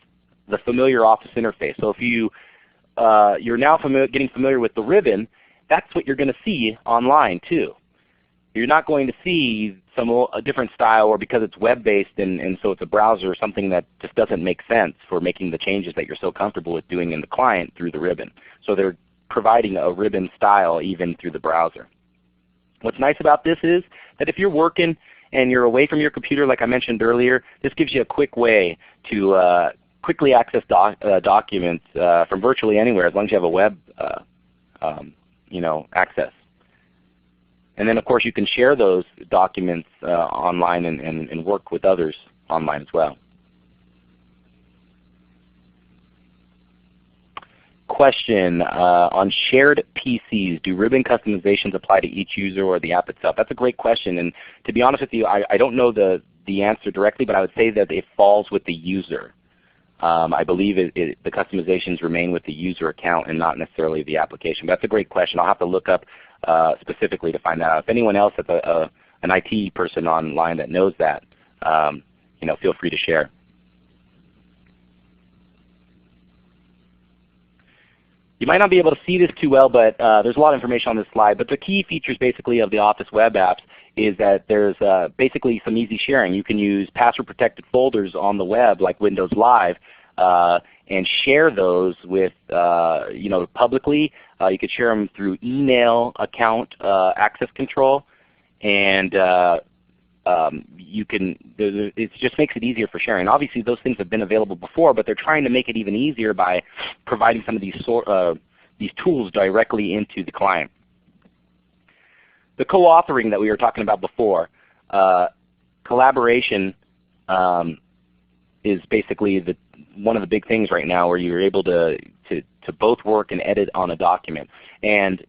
the familiar Office interface. So if you're now getting familiar with the ribbon, that's what you're going to see online too. You're not going to see a different style, or because it's web-based and so it's a browser or something that just doesn't make sense for making the changes that you're so comfortable with doing in the client through the ribbon. So they're providing a ribbon style even through the browser. What's nice about this is that if you're working and you're away from your computer like I mentioned earlier, this gives you a quick way to quickly access documents from virtually anywhere as long as you have a web access. And then of course you can share those documents online and work with others online as well. Question on shared PCs, do ribbon customizations apply to each user or the app itself? That's a great question, and to be honest with you, I don't know the answer directly, but I would say that it falls with the user. I believe the customizations remain with the user account and not necessarily the application. But that's a great question. I'll have to look up specifically to find that out. If anyone else that's an IT person online that knows that, feel free to share. You might not be able to see this too well, but there's a lot of information on this slide. But the key features basically of the Office web apps is that there's basically some easy sharing. You can use password protected folders on the web like Windows Live and share those with publicly. You could share them through email account access control, and it just makes it easier for sharing. Obviously those things have been available before, but they're trying to make it even easier by providing some of these tools directly into the client. The co-authoring that we were talking about before, collaboration is basically one of the big things right now where you're able to both work and edit on a document. And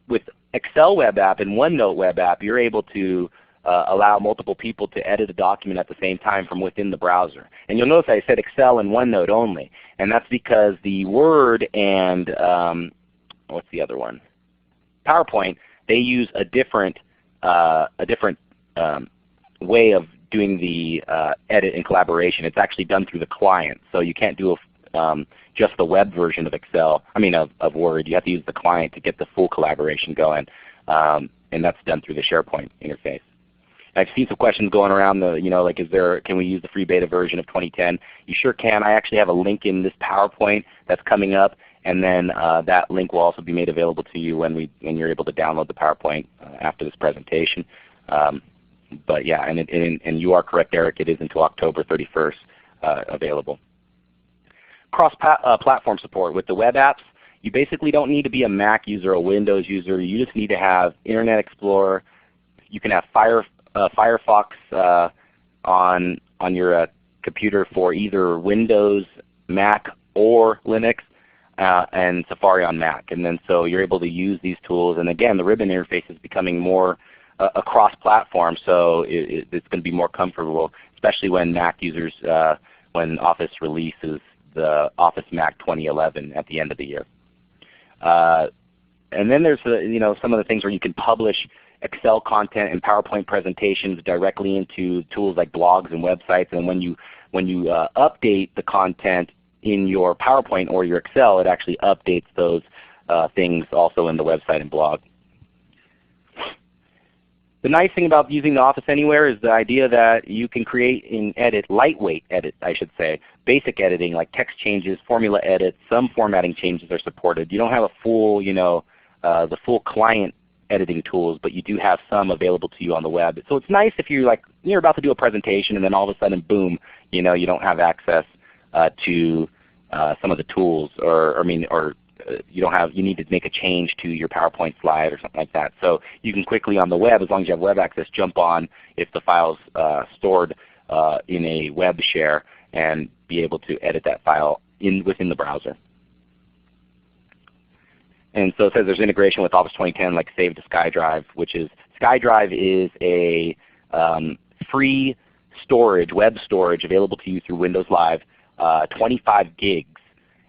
with Excel web app and OneNote web app, you're able to allow multiple people to edit a document at the same time from within the browser. And you'll notice I said Excel and OneNote only, and that's because the Word and what's the other one? PowerPoint, they use a different way of doing the edit and collaboration. It's actually done through the client, so you can't do just the web version of of Word. You have to use the client to get the full collaboration going, and that's done through the SharePoint interface. I've seen some questions going around can we use the free beta version of 2010? You sure can. I actually have a link in this PowerPoint that's coming up, and then that link will also be made available to you when you're able to download the PowerPoint after this presentation. But yeah, and you are correct, Eric. It is until October 31st available. Cross-platform support with the web apps. You basically don't need to be a Mac user or a Windows user. You just need to have Internet Explorer. You can have Firefox on your computer for either Windows, Mac, or Linux, and Safari on Mac. And then so you're able to use these tools. And again, the ribbon interface is becoming more across platform, so it's going to be more comfortable, especially when Mac users, when Office releases the Office Mac 2011 at the end of the year. And then there's some of the things where you can publish Excel content and PowerPoint presentations directly into tools like blogs and websites. And when you update the content in your PowerPoint or your Excel, it actually updates those things also in the website and blog. The nice thing about using the Office Anywhere is the idea that you can create and edit, lightweight edit I should say, basic editing like text changes, formula edits, some formatting changes are supported. You don't have a full, the full client editing tools, but you do have some available to you on the web. So it's nice if you're about to do a presentation and then all of a sudden, boom, you don't have access to some of the tools, or you need to make a change to your PowerPoint slide or something like that. So you can quickly on the web, as long as you have web access, jump on if the file's stored in a web share and be able to edit that file within the browser. And so it says there's integration with Office 2010 like Save to SkyDrive, which is SkyDrive is a free storage, web storage available to you through Windows Live, 25 gigs.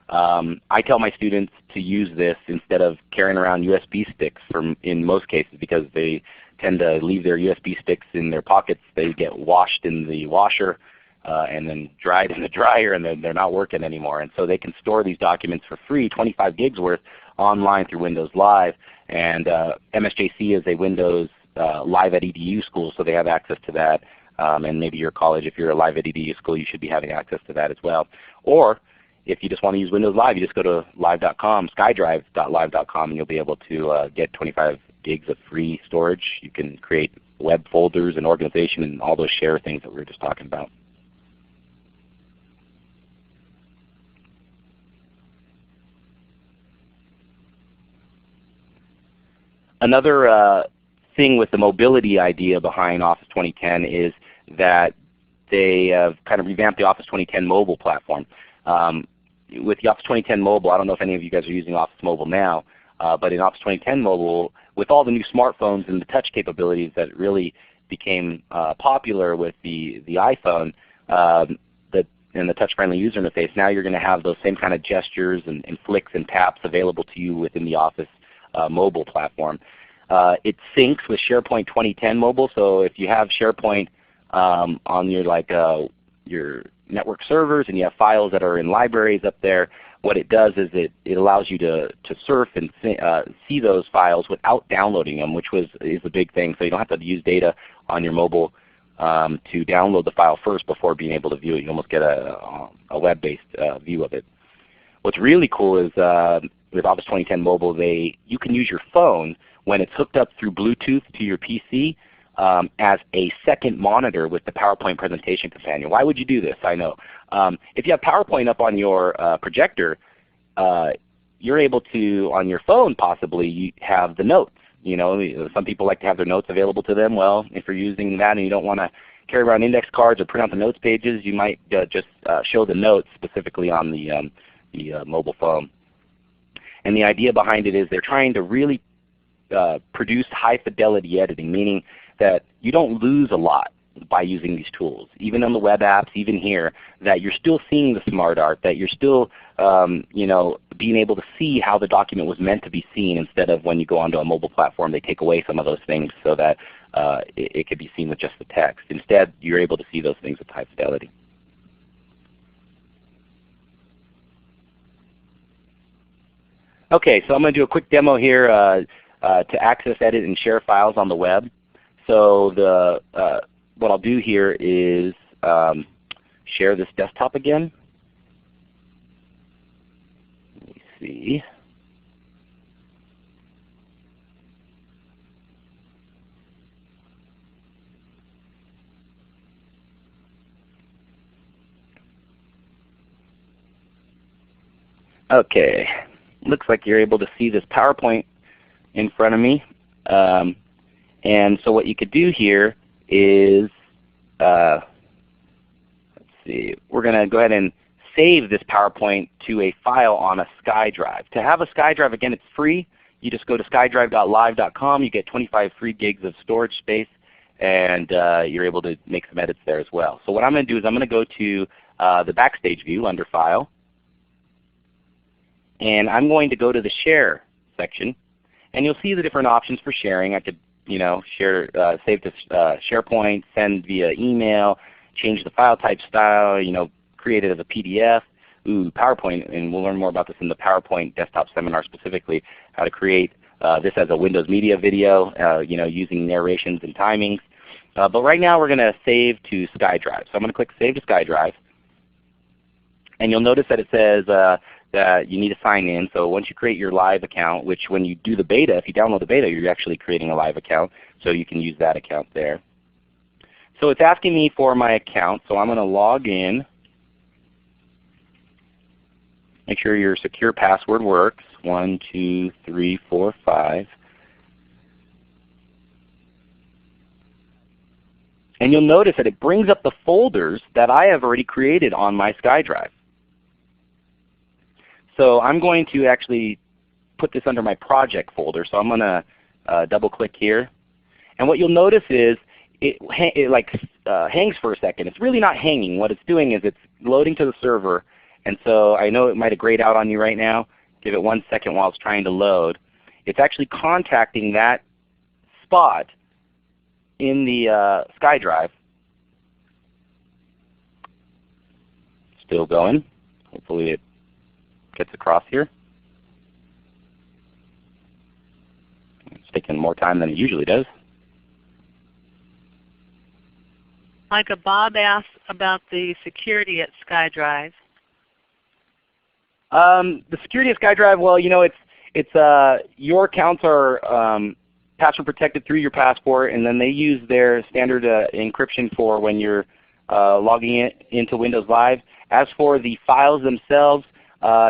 I tell my students to use this instead of carrying around USB sticks in most cases, because they tend to leave their USB sticks in their pockets. They get washed in the washer and then dried in the dryer, and then they're not working anymore. And so they can store these documents for free, 25 gigs worth, online through Windows Live. And MSJC is a Windows Live at EDU school, so they have access to that. And maybe your college, if you're a Live at EDU school, you should be having access to that as well. Or if you just want to use Windows Live, you just go to live.com, skydrive.live.com, and you'll be able to get 25 gigs of free storage. You can create web folders and organization and all those share things that we were just talking about. Another thing with the mobility idea behind Office 2010 is that they have kind of revamped the Office 2010 mobile platform. With the Office 2010 mobile, I don't know if any of you guys are using Office Mobile now, but in Office 2010 mobile, with all the new smartphones and the touch capabilities that really became popular with the iPhone and the touch-friendly user interface, now you're going to have those same kind of gestures and flicks and taps available to you within the Office mobile platform. It syncs with SharePoint 2010 mobile, so if you have SharePoint on your network servers and you have files that are in libraries up there, what it does is it allows you to surf and see those files without downloading them, which is a big thing. So you don't have to use data on your mobile to download the file first before being able to view it. You almost get a web-based view of it. What's really cool is with Office 2010 Mobile, you can use your phone when it's hooked up through Bluetooth to your PC as a second monitor with the PowerPoint presentation companion. Why would you do this? I know. If you have PowerPoint up on your projector, you're able to, on your phone possibly, you have the notes. You know, some people like to have their notes available to them. Well, if you're using that and you don't want to carry around index cards or print out the notes pages, you might just show the notes specifically on the mobile phone. And the idea behind it is they're trying to really produce high fidelity editing, meaning that you don't lose a lot by using these tools. Even on the web apps, even here, that you're still seeing the smart art, that you're still you know, being able to see how the document was meant to be seen, instead of when you go onto a mobile platform they take away some of those things so that it could be seen with just the text. Instead, you're able to see those things with high fidelity. Okay, so I'm going to do a quick demo here to access, edit, and share files on the web. So what I'll do here is share this desktop again. Let me see. Okay, looks like you're able to see this PowerPoint in front of me. And so what you could do here is, let's see, we're going to go ahead and save this PowerPoint to a file on a SkyDrive. To have a SkyDrive, again, it's free. You just go to skydrive.live.com. You get 25 free gigs of storage space, and you're able to make some edits there as well. So what I'm going to do is I'm going to go to the Backstage view under File, and I'm going to go to the Share section, and you'll see the different options for sharing. I could, you know, share, save to SharePoint, send via email, change the file type style, you know, create it as a PDF. Ooh, PowerPoint, and we'll learn more about this in the PowerPoint desktop seminar specifically, how to create this as a Windows Media video, you know, using narrations and timings. But right now we're going to save to SkyDrive. So I'm going to click Save to SkyDrive. And you'll notice that it says that you need to sign in. So once you create your live account, which when you do the beta, if you download the beta, you're actually creating a live account. So you can use that account there. So it's asking me for my account. So I'm going to log in. Make sure your secure password works. 1, 2, 3, 4, 5. And you'll notice that it brings up the folders that I have already created on my SkyDrive. So I'm going to actually put this under my project folder. So I'm going to double click here. And what you'll notice is it hangs for a second. It's really not hanging. What it's doing is it's loading to the server. And so I know it might have grayed out on you right now. Give it 1 second while it's trying to load. It's actually contacting that spot in the SkyDrive. Still going. Hopefully it gets across here. It's taking more time than it usually does. Micah, Bob asked about the security at SkyDrive. The security of SkyDrive, well, you know, it's your accounts are password protected through your passport, and then they use their standard encryption for when you're logging into Windows Live. As for the files themselves,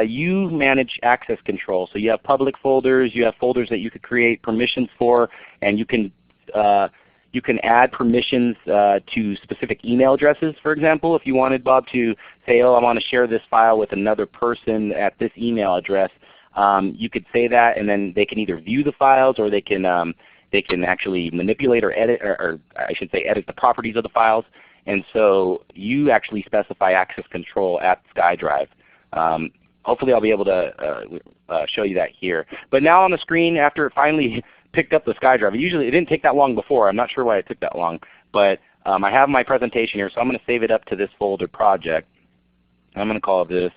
you manage access control. So you have public folders, you have folders that you could create permissions for, and you can add permissions to specific email addresses, for example. If you wanted, Bob, to say, oh, I want to share this file with another person at this email address, you could say that, and then they can either view the files, or they can actually manipulate or edit, or I should say edit the properties of the files. And so you actually specify access control at SkyDrive. Hopefully I'll be able to show you that here. But now on the screen, after it finally picked up the SkyDrive, it didn't take that long before. I'm not sure why it took that long. But I have my presentation here, so I'm going to save it up to this folder project. I'm going to call this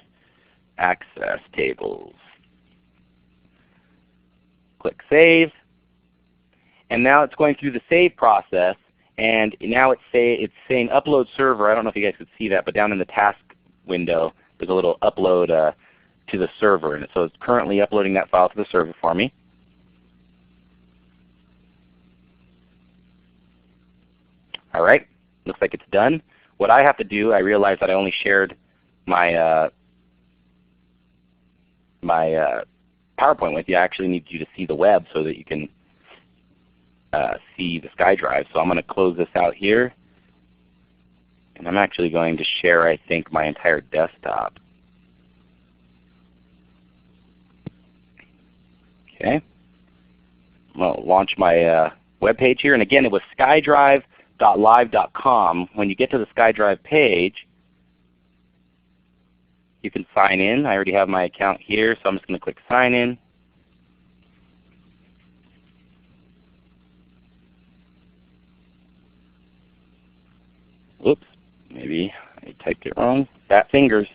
Access Tables. Click Save. And now it's going through the save process. And now it's saying Upload Server. I don't know if you guys could see that, but down in the task window there's a little upload to the server. And so it's currently uploading that file to the server for me. All right, looks like it's done. What I have to do, I realized that I only shared my PowerPoint with you. I actually need you to see the web so that you can see the SkyDrive. So I'm going to close this out here. And I'm actually going to share, I think, my entire desktop. Okay. I'm going to launch my web page here. And again, it was skydrive.live.com. When you get to the SkyDrive page, you can sign in. I already have my account here, so I'm just going to click Sign In. Oops, maybe I typed it wrong. Fat fingers.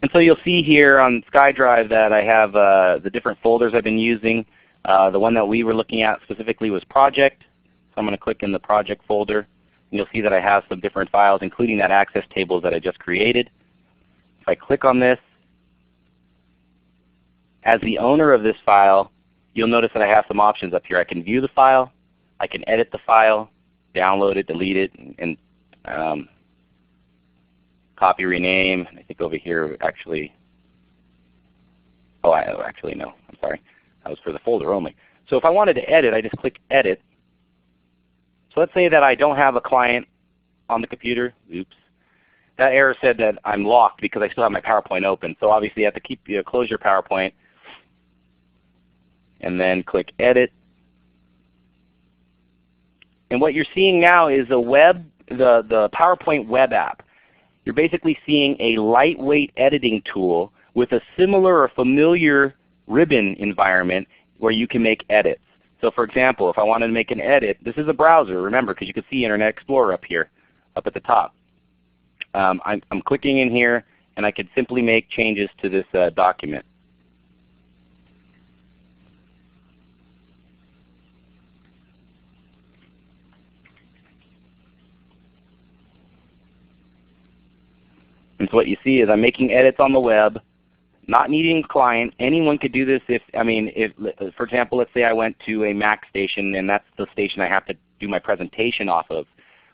And so you'll see here on SkyDrive that I have the different folders I've been using. The one that we were looking at specifically was Project. So I'm going to click in the Project folder. And you'll see that I have some different files, including that access tables that I just created. If I click on this, as the owner of this file, you'll notice that I have some options up here. I can view the file, I can edit the file, download it, delete it, and copy, rename. I think over here actually, actually no, I'm sorry. That was for the folder only. So if I wanted to edit, I just click Edit. So let's say that I don't have a client on the computer. Oops. That error said that I'm locked because I still have my PowerPoint open. So obviously you have to close your PowerPoint and then click Edit. And what you're seeing now is the PowerPoint web app. You're basically seeing a lightweight editing tool with a similar or familiar ribbon environment where you can make edits. So for example, if I wanted to make an edit, this is a browser, remember, because you can see Internet Explorer up here, up at the top. I'm clicking in here, and I could simply make changes to this document. And so what you see is I'm making edits on the web, not needing a client. Anyone could do this if, for example, let's say I went to a Mac station and that's the station I have to do my presentation off of.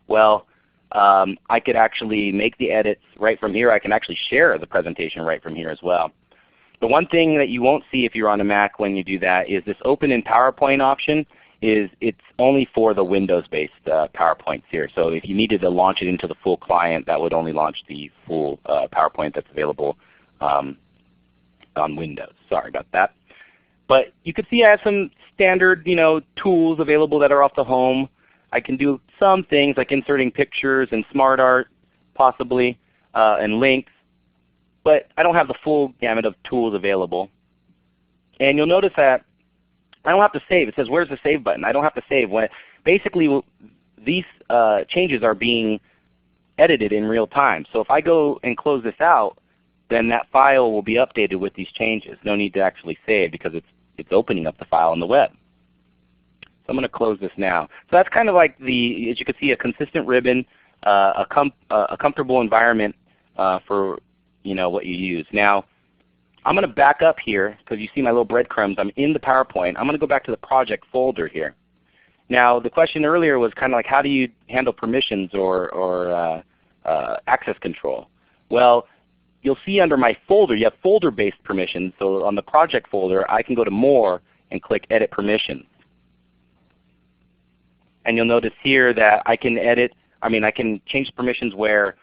Well, I could actually make the edits right from here. I can actually share the presentation right from here as well. The one thing that you won't see if you're on a Mac when you do that is this Open in PowerPoint option. It's only for the Windows-based PowerPoints here. So if you needed to launch it into the full client, that would only launch the full PowerPoint that's available on Windows. Sorry about that. But you can see I have some standard tools available that are off the home. I can do some things like inserting pictures and smart art possibly and links. But I don't have the full gamut of tools available. And you'll notice that I don't have to save. It says, where's the save button? I don't have to save. Basically, these changes are being edited in real time. So if I go and close this out, then that file will be updated with these changes. No need to actually save because it's opening up the file on the web. So I'm going to close this now. So that's kind of like as you can see, a consistent ribbon, a comfortable environment for what you use. Now, I'm going to back up here because you see my little breadcrumbs. I'm in the PowerPoint. I'm going to go back to the project folder here. Now the question earlier was kind of like how do you handle permissions or access control? Well, you'll see under my folder you have folder-based permissions. So on the project folder I can go to More and click Edit Permissions. And you'll notice here that I can I can change permissions where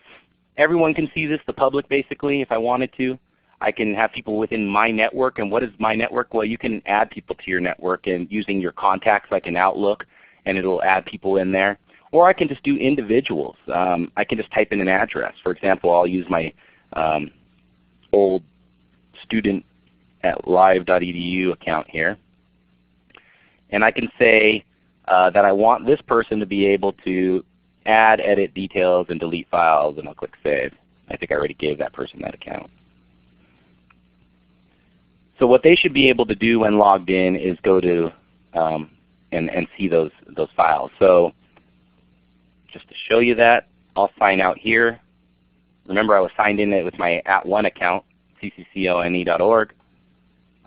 everyone can see this, the public basically, if I wanted to. I can have people within my network. And what is my network? Well, you can add people to your network and using your contacts like in Outlook, and it will add people in there. Or I can just do individuals. I can just type in an address. For example, I'll use my old student at live.edu account here. And I can say that I want this person to be able to add, edit details, and delete files, and I'll click Save. I think I already gave that person that account. So what they should be able to do when logged in is go to and see those files. So just to show you that, I'll sign out here. remember I was signed in with my @ONE account, cccone.org.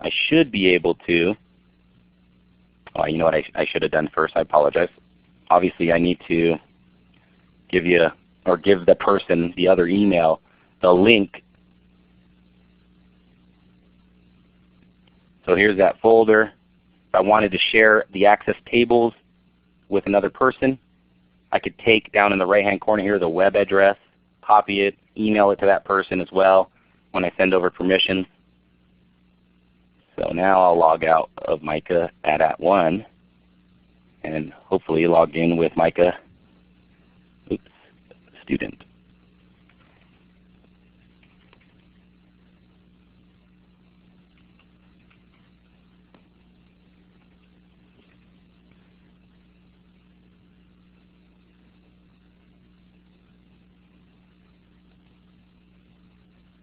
I should be able to, oh, you know what I should have done first, I apologize. Obviously I need to give you, or give the person, the other email, the link. So here's that folder. If I wanted to share the access tables with another person, I could take down in the right-hand corner here the web address, copy it, email it to that person as well when I send over permissions. So now I'll log out of Micah at @ONE and hopefully log in with Micah student.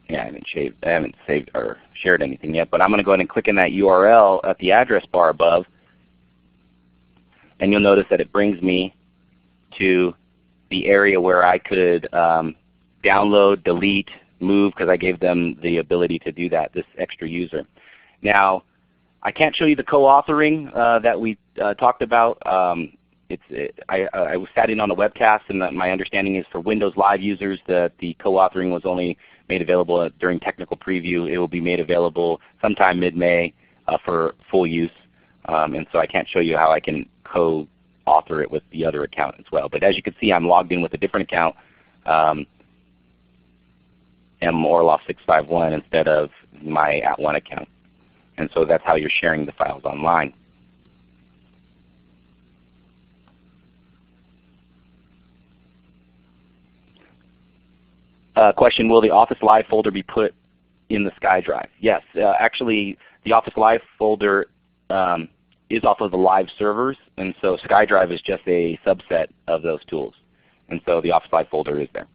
Yeah, I haven't saved or shared anything yet, but I'm going to go ahead and click in that URL at the address bar above, and you'll notice that it brings me to the area where I could download, delete, move, because I gave them the ability to do that, this extra user. Now, I can't show you the co-authoring that we talked about. I sat in on a webcast, and my understanding is for Windows Live users that the co-authoring was only made available during technical preview. It will be made available sometime mid-May for full use. And so I can't show you how I can co-author it with the other account as well. But as you can see, I'm logged in with a different account, morloff651, instead of my @ONE account. And so that's how you're sharing the files online. Question, will the Office Live folder be put in the SkyDrive? Yes, actually the Office Live folder is off of the live servers, and so SkyDrive is just a subset of those tools. And so the Office Live folder is there.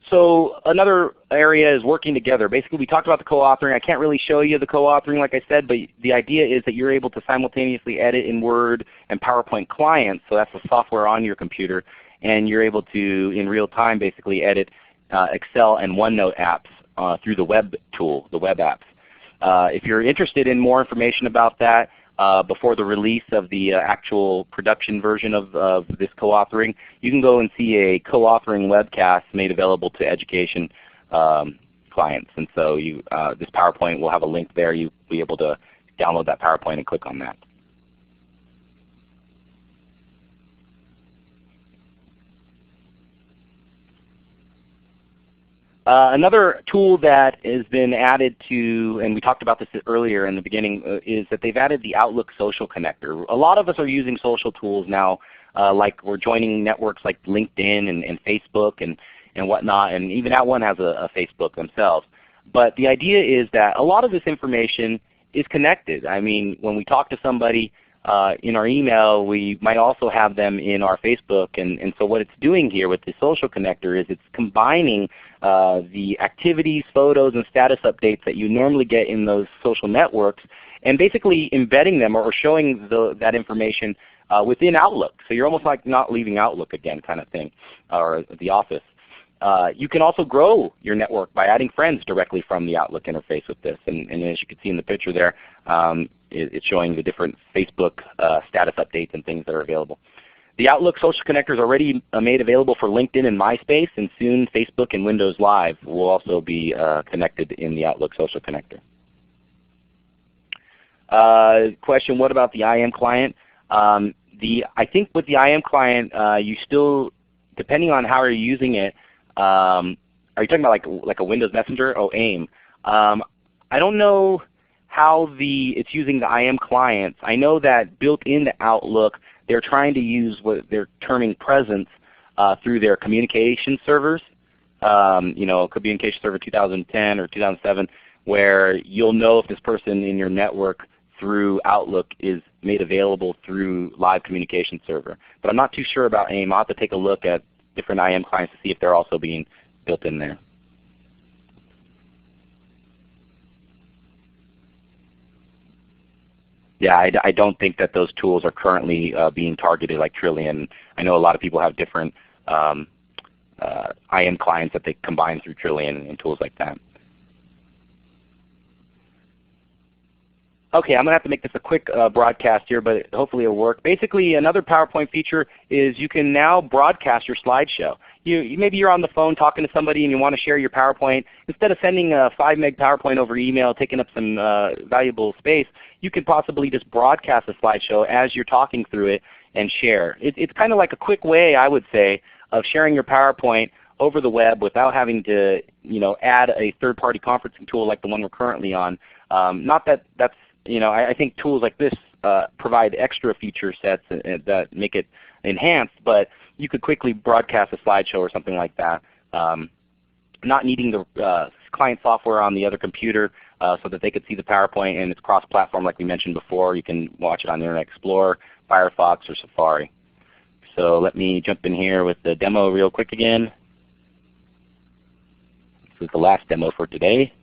So another area is working together. Basically we talked about the co-authoring. I can't really show you the co-authoring like I said, but the idea is that you're able to simultaneously edit in Word and PowerPoint clients, so that's the software on your computer, and you're able to, in real time, basically edit Excel and OneNote apps through the web tool, the web apps. If you're interested in more information about that before the release of the actual production version of this co-authoring, you can go and see a co-authoring webcast made available to education clients. And so this PowerPoint will have a link there. You'll be able to download that PowerPoint and click on that. Another tool that has been added to, and we talked about this earlier in the beginning, is that they've added the Outlook Social Connector. A lot of us are using social tools now, like we're joining networks like LinkedIn and Facebook and whatnot, and even @ONE has a Facebook themselves. But the idea is that a lot of this information is connected. I mean, when we talk to somebody in our email, we might also have them in our Facebook. And so what it's doing here with the social connector is it's combining the activities, photos, and status updates that you normally get in those social networks, and basically embedding them or showing that information within Outlook. So you're almost like not leaving Outlook again kind of thing, or the Office. You can also grow your network by adding friends directly from the Outlook interface with this. And as you can see in the picture there, it's showing the different Facebook status updates and things that are available. The Outlook Social Connector is already made available for LinkedIn and MySpace, and soon Facebook and Windows Live will also be connected in the Outlook Social Connector. Question, what about the IM client? I think with the IM client, you still, depending on how you're using it, are you talking about like a Windows Messenger? Oh, AIM. I don't know how it's using the IM clients. I know that built into Outlook, they're trying to use what they're terming presence through their communication servers. It could be Communication Server 2010 or 2007, where you'll know if this person in your network through Outlook is made available through Live Communication Server. But I'm not too sure about AIM. I'll have to take a look at different IM clients to see if they're also being built in there. Yeah, I don't think that those tools are currently being targeted like Trillian. I know a lot of people have different IM clients that they combine through Trillian and tools like that. Okay, I'm going to have to make this a quick broadcast here, but hopefully it'll work. Basically, another PowerPoint feature is you can now broadcast your slideshow. Maybe you're on the phone talking to somebody and you want to share your PowerPoint. Instead of sending a 5 meg PowerPoint over email, taking up some valuable space, you could possibly just broadcast a slideshow as you're talking through it and share. It's kind of like a quick way, I would say, of sharing your PowerPoint over the web without having to add a third-party conferencing tool like the one we're currently on. Not that that's I think tools like this provide extra feature sets that make it enhanced, but you could quickly broadcast a slideshow or something like that, not needing the client software on the other computer so that they could see the PowerPoint, and it's cross-platform like we mentioned before. You can watch it on Internet Explorer, Firefox, or Safari. So let me jump in here with the demo real quick again. This is the last demo for today.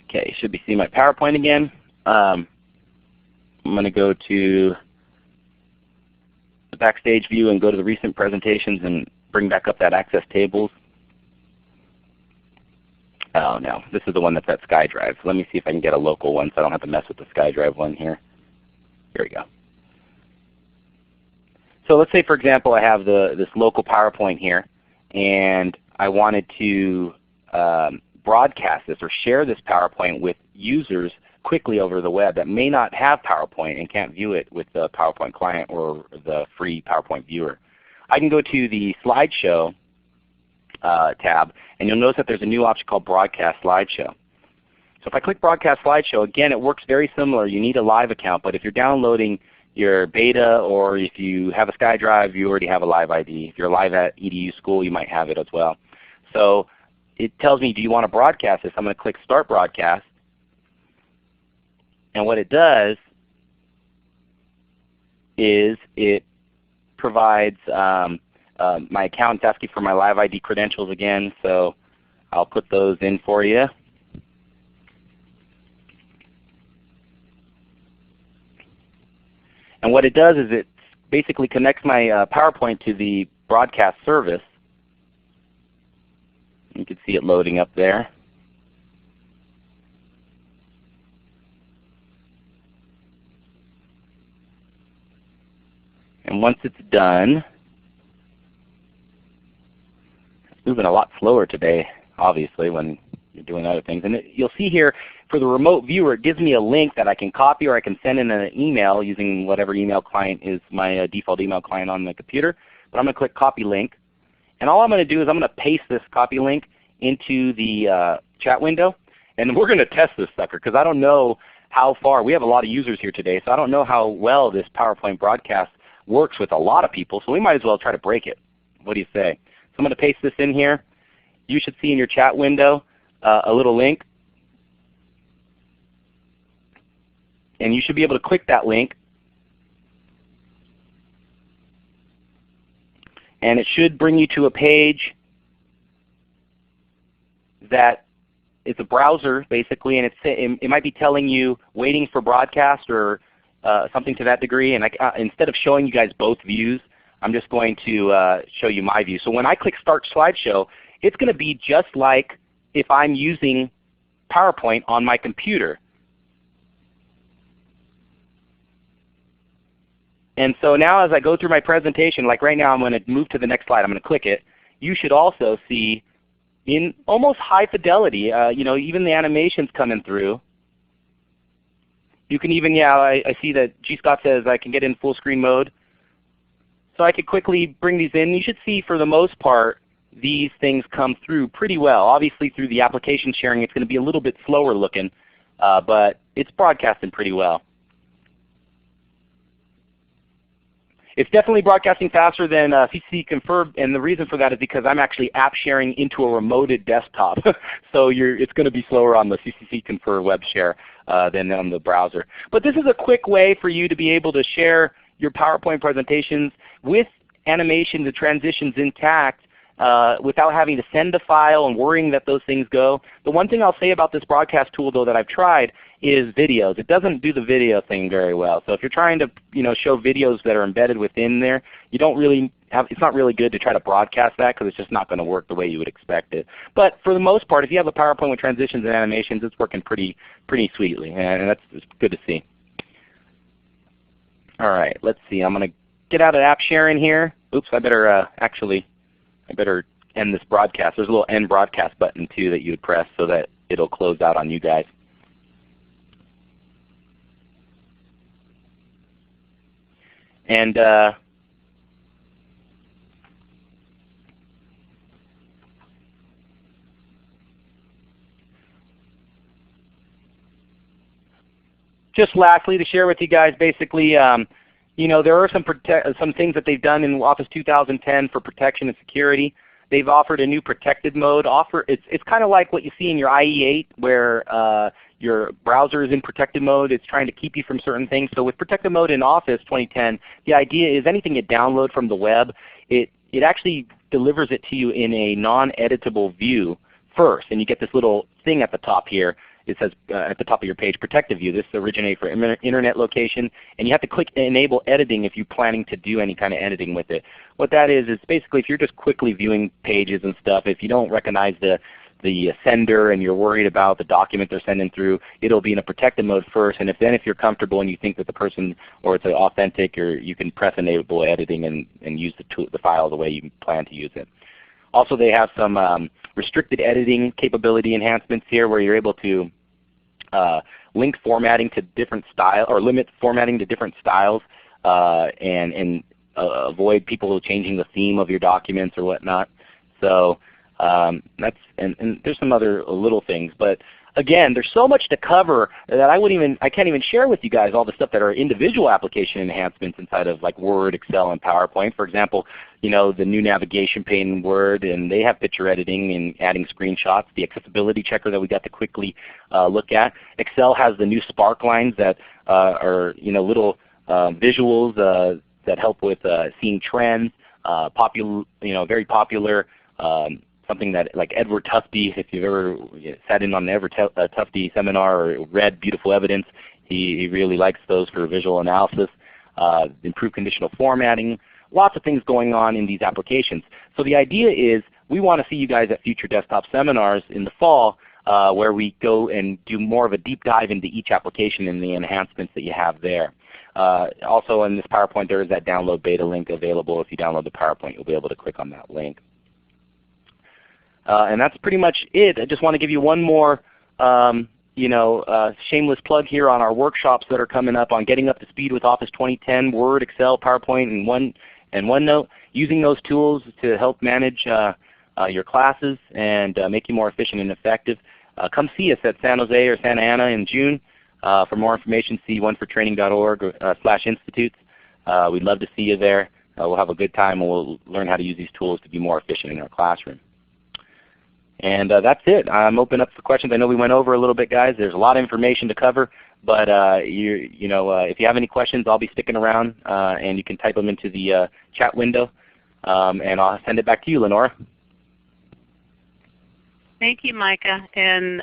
Okay, you should be seeing my PowerPoint again. I'm going to go to the Backstage view and go to the recent presentations and bring back up that Access Tables. Oh no, this is the one that's at SkyDrive. So let me see if I can get a local one so I don't have to mess with the SkyDrive one here. Here we go. So let's say for example I have this local PowerPoint here and I wanted to broadcast this or share this PowerPoint with users quickly over the web that may not have PowerPoint and can't view it with the PowerPoint client or the free PowerPoint viewer. I can go to the Slideshow tab, and you'll notice that there's a new option called Broadcast Slideshow. So if I click Broadcast Slideshow, again it works very similar. You need a live account, but if you're downloading your beta or if you have a SkyDrive, you already have a live ID. If you're live at EDU School, you might have it as well. So it tells me, do you want to broadcast this? I'm going to click Start Broadcast. And what it does is it provides my account's asking for my live ID credentials again, so I'll put those in for you. And what it does is it basically connects my PowerPoint to the broadcast service. You can see it loading up there. And once it's done, it's moving a lot slower today, obviously, when you're doing other things. And you'll see here for the remote viewer, it gives me a link that I can copy or I can send in an email using whatever email client is my default email client on the computer. But I'm going to click Copy Link. And all I'm going to do is I'm going to paste this copy link into the chat window. And we're going to test this sucker because I don't know how far. We have a lot of users here today, so I don't know how well this PowerPoint broadcast works with a lot of people. So we might as well try to break it. What do you say? So I'm going to paste this in here. You should see in your chat window a little link. And you should be able to click that link. And it should bring you to a page that it's a browser basically, and it might be telling you waiting for broadcast or something to that degree. And instead of showing you guys both views, I'm just going to show you my view. So when I click Start Slideshow, it's going to be just like if I'm using PowerPoint on my computer. And so now as I go through my presentation, like right now I'm going to move to the next slide. I'm going to click it. You should also see in almost high fidelity, even the animations coming through. You can even, I see that G. Scott says I can get in full screen mode. So I could quickly bring these in. You should see for the most part these things come through pretty well. Obviously through the application sharing it's going to be a little bit slower looking, but it's broadcasting pretty well. It's definitely broadcasting faster than CCC Confer, and the reason for that is because I'm actually app sharing into a remoted desktop. So it's going to be slower on the CCC Confer web share than on the browser. But this is a quick way for you to be able to share your PowerPoint presentations with animations and transitions intact without having to send a file and worrying that those things go. The one thing I'll say about this broadcast tool though that I've tried is videos. It doesn't do the video thing very well. So if you're trying to show videos that are embedded within there, you don't really have, it's not really good to try to broadcast that because it's just not going to work the way you would expect it. But for the most part, if you have a PowerPoint with transitions and animations, it's working pretty sweetly, and that's good to see. All right, let's see. I'm going to get out of app sharing here. Oops, I better end this broadcast. There's a little end broadcast button too that you would press so that it'll close out on you guys. And just lastly, to share with you guys, basically, there are some things that they've done in Office 2010 for protection and security. They've offered a new protected mode. It's kind of like what you see in your IE8 where your browser is in protected mode. It's trying to keep you from certain things. So with protected mode in Office 2010, the idea is anything you download from the web, it actually delivers it to you in a non-editable view first. And you get this little thing at the top here. It says at the top of your page, Protected View. This originates for internet location, and you have to click Enable Editing if you're planning to do any kind of editing with it. What that is basically if you're just quickly viewing pages and stuff, if you don't recognize the sender and you're worried about the document they're sending through, it'll be in a protected mode first, and if you're comfortable and you think that the person or it's authentic, or you can press Enable Editing and use the file the way you plan to use it. Also, they have some restricted editing capability enhancements here where you're able to link formatting to different styles, or limit formatting to different styles, and avoid people changing the theme of your documents or whatnot. So and there's some other little things, but again, there's so much to cover that I can't even share with you guys all the stuff that are individual application enhancements inside of like Word, Excel, and PowerPoint. For example, the new navigation pane in Word, and they have picture editing and adding screenshots. The accessibility checker that we got to quickly look at. Excel has the new spark lines that are little visuals that help with seeing trends. Very popular. Something that like Edward Tufte, if you've ever sat in on the Edward Tufte seminar or read Beautiful Evidence, he really likes those for visual analysis. Improved conditional formatting, lots of things going on in these applications. So the idea is we want to see you guys at future desktop seminars in the fall where we go and do more of a deep dive into each application and the enhancements that you have there. Also in this PowerPoint there is that download beta link available. If you download the PowerPoint, you'll be able to click on that link. And that's pretty much it. I just want to give you one more shameless plug here on our workshops that are coming up on getting up to speed with Office 2010, Word, Excel, PowerPoint, and OneNote, using those tools to help manage your classes and make you more efficient and effective. Come see us at San Jose or Santa Ana in June. For more information, see onefortraining.org/institutes. We'd love to see you there. We'll have a good time, and we'll learn how to use these tools to be more efficient in our classroom. And that's it. I'm open up for questions. I know we went over a little bit, guys. There's a lot of information to cover, but if you have any questions, I'll be sticking around, and you can type them into the chat window, and I'll send it back to you, Lenora. Thank you, Micah. And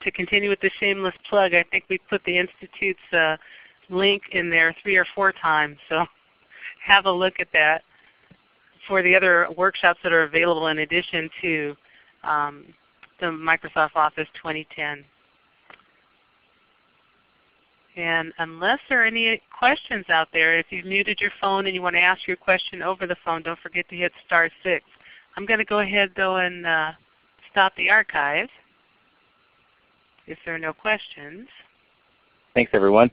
to continue with the shameless plug, I think we put the Institute's link in there 3 or 4 times, so have a look at that for the other workshops that are available in addition to the Microsoft Office 2010. And unless there are any questions out there, if you've muted your phone and you want to ask your question over the phone, don't forget to hit *6. I'm going to go ahead though and stop the archive if there are no questions. Thanks everyone.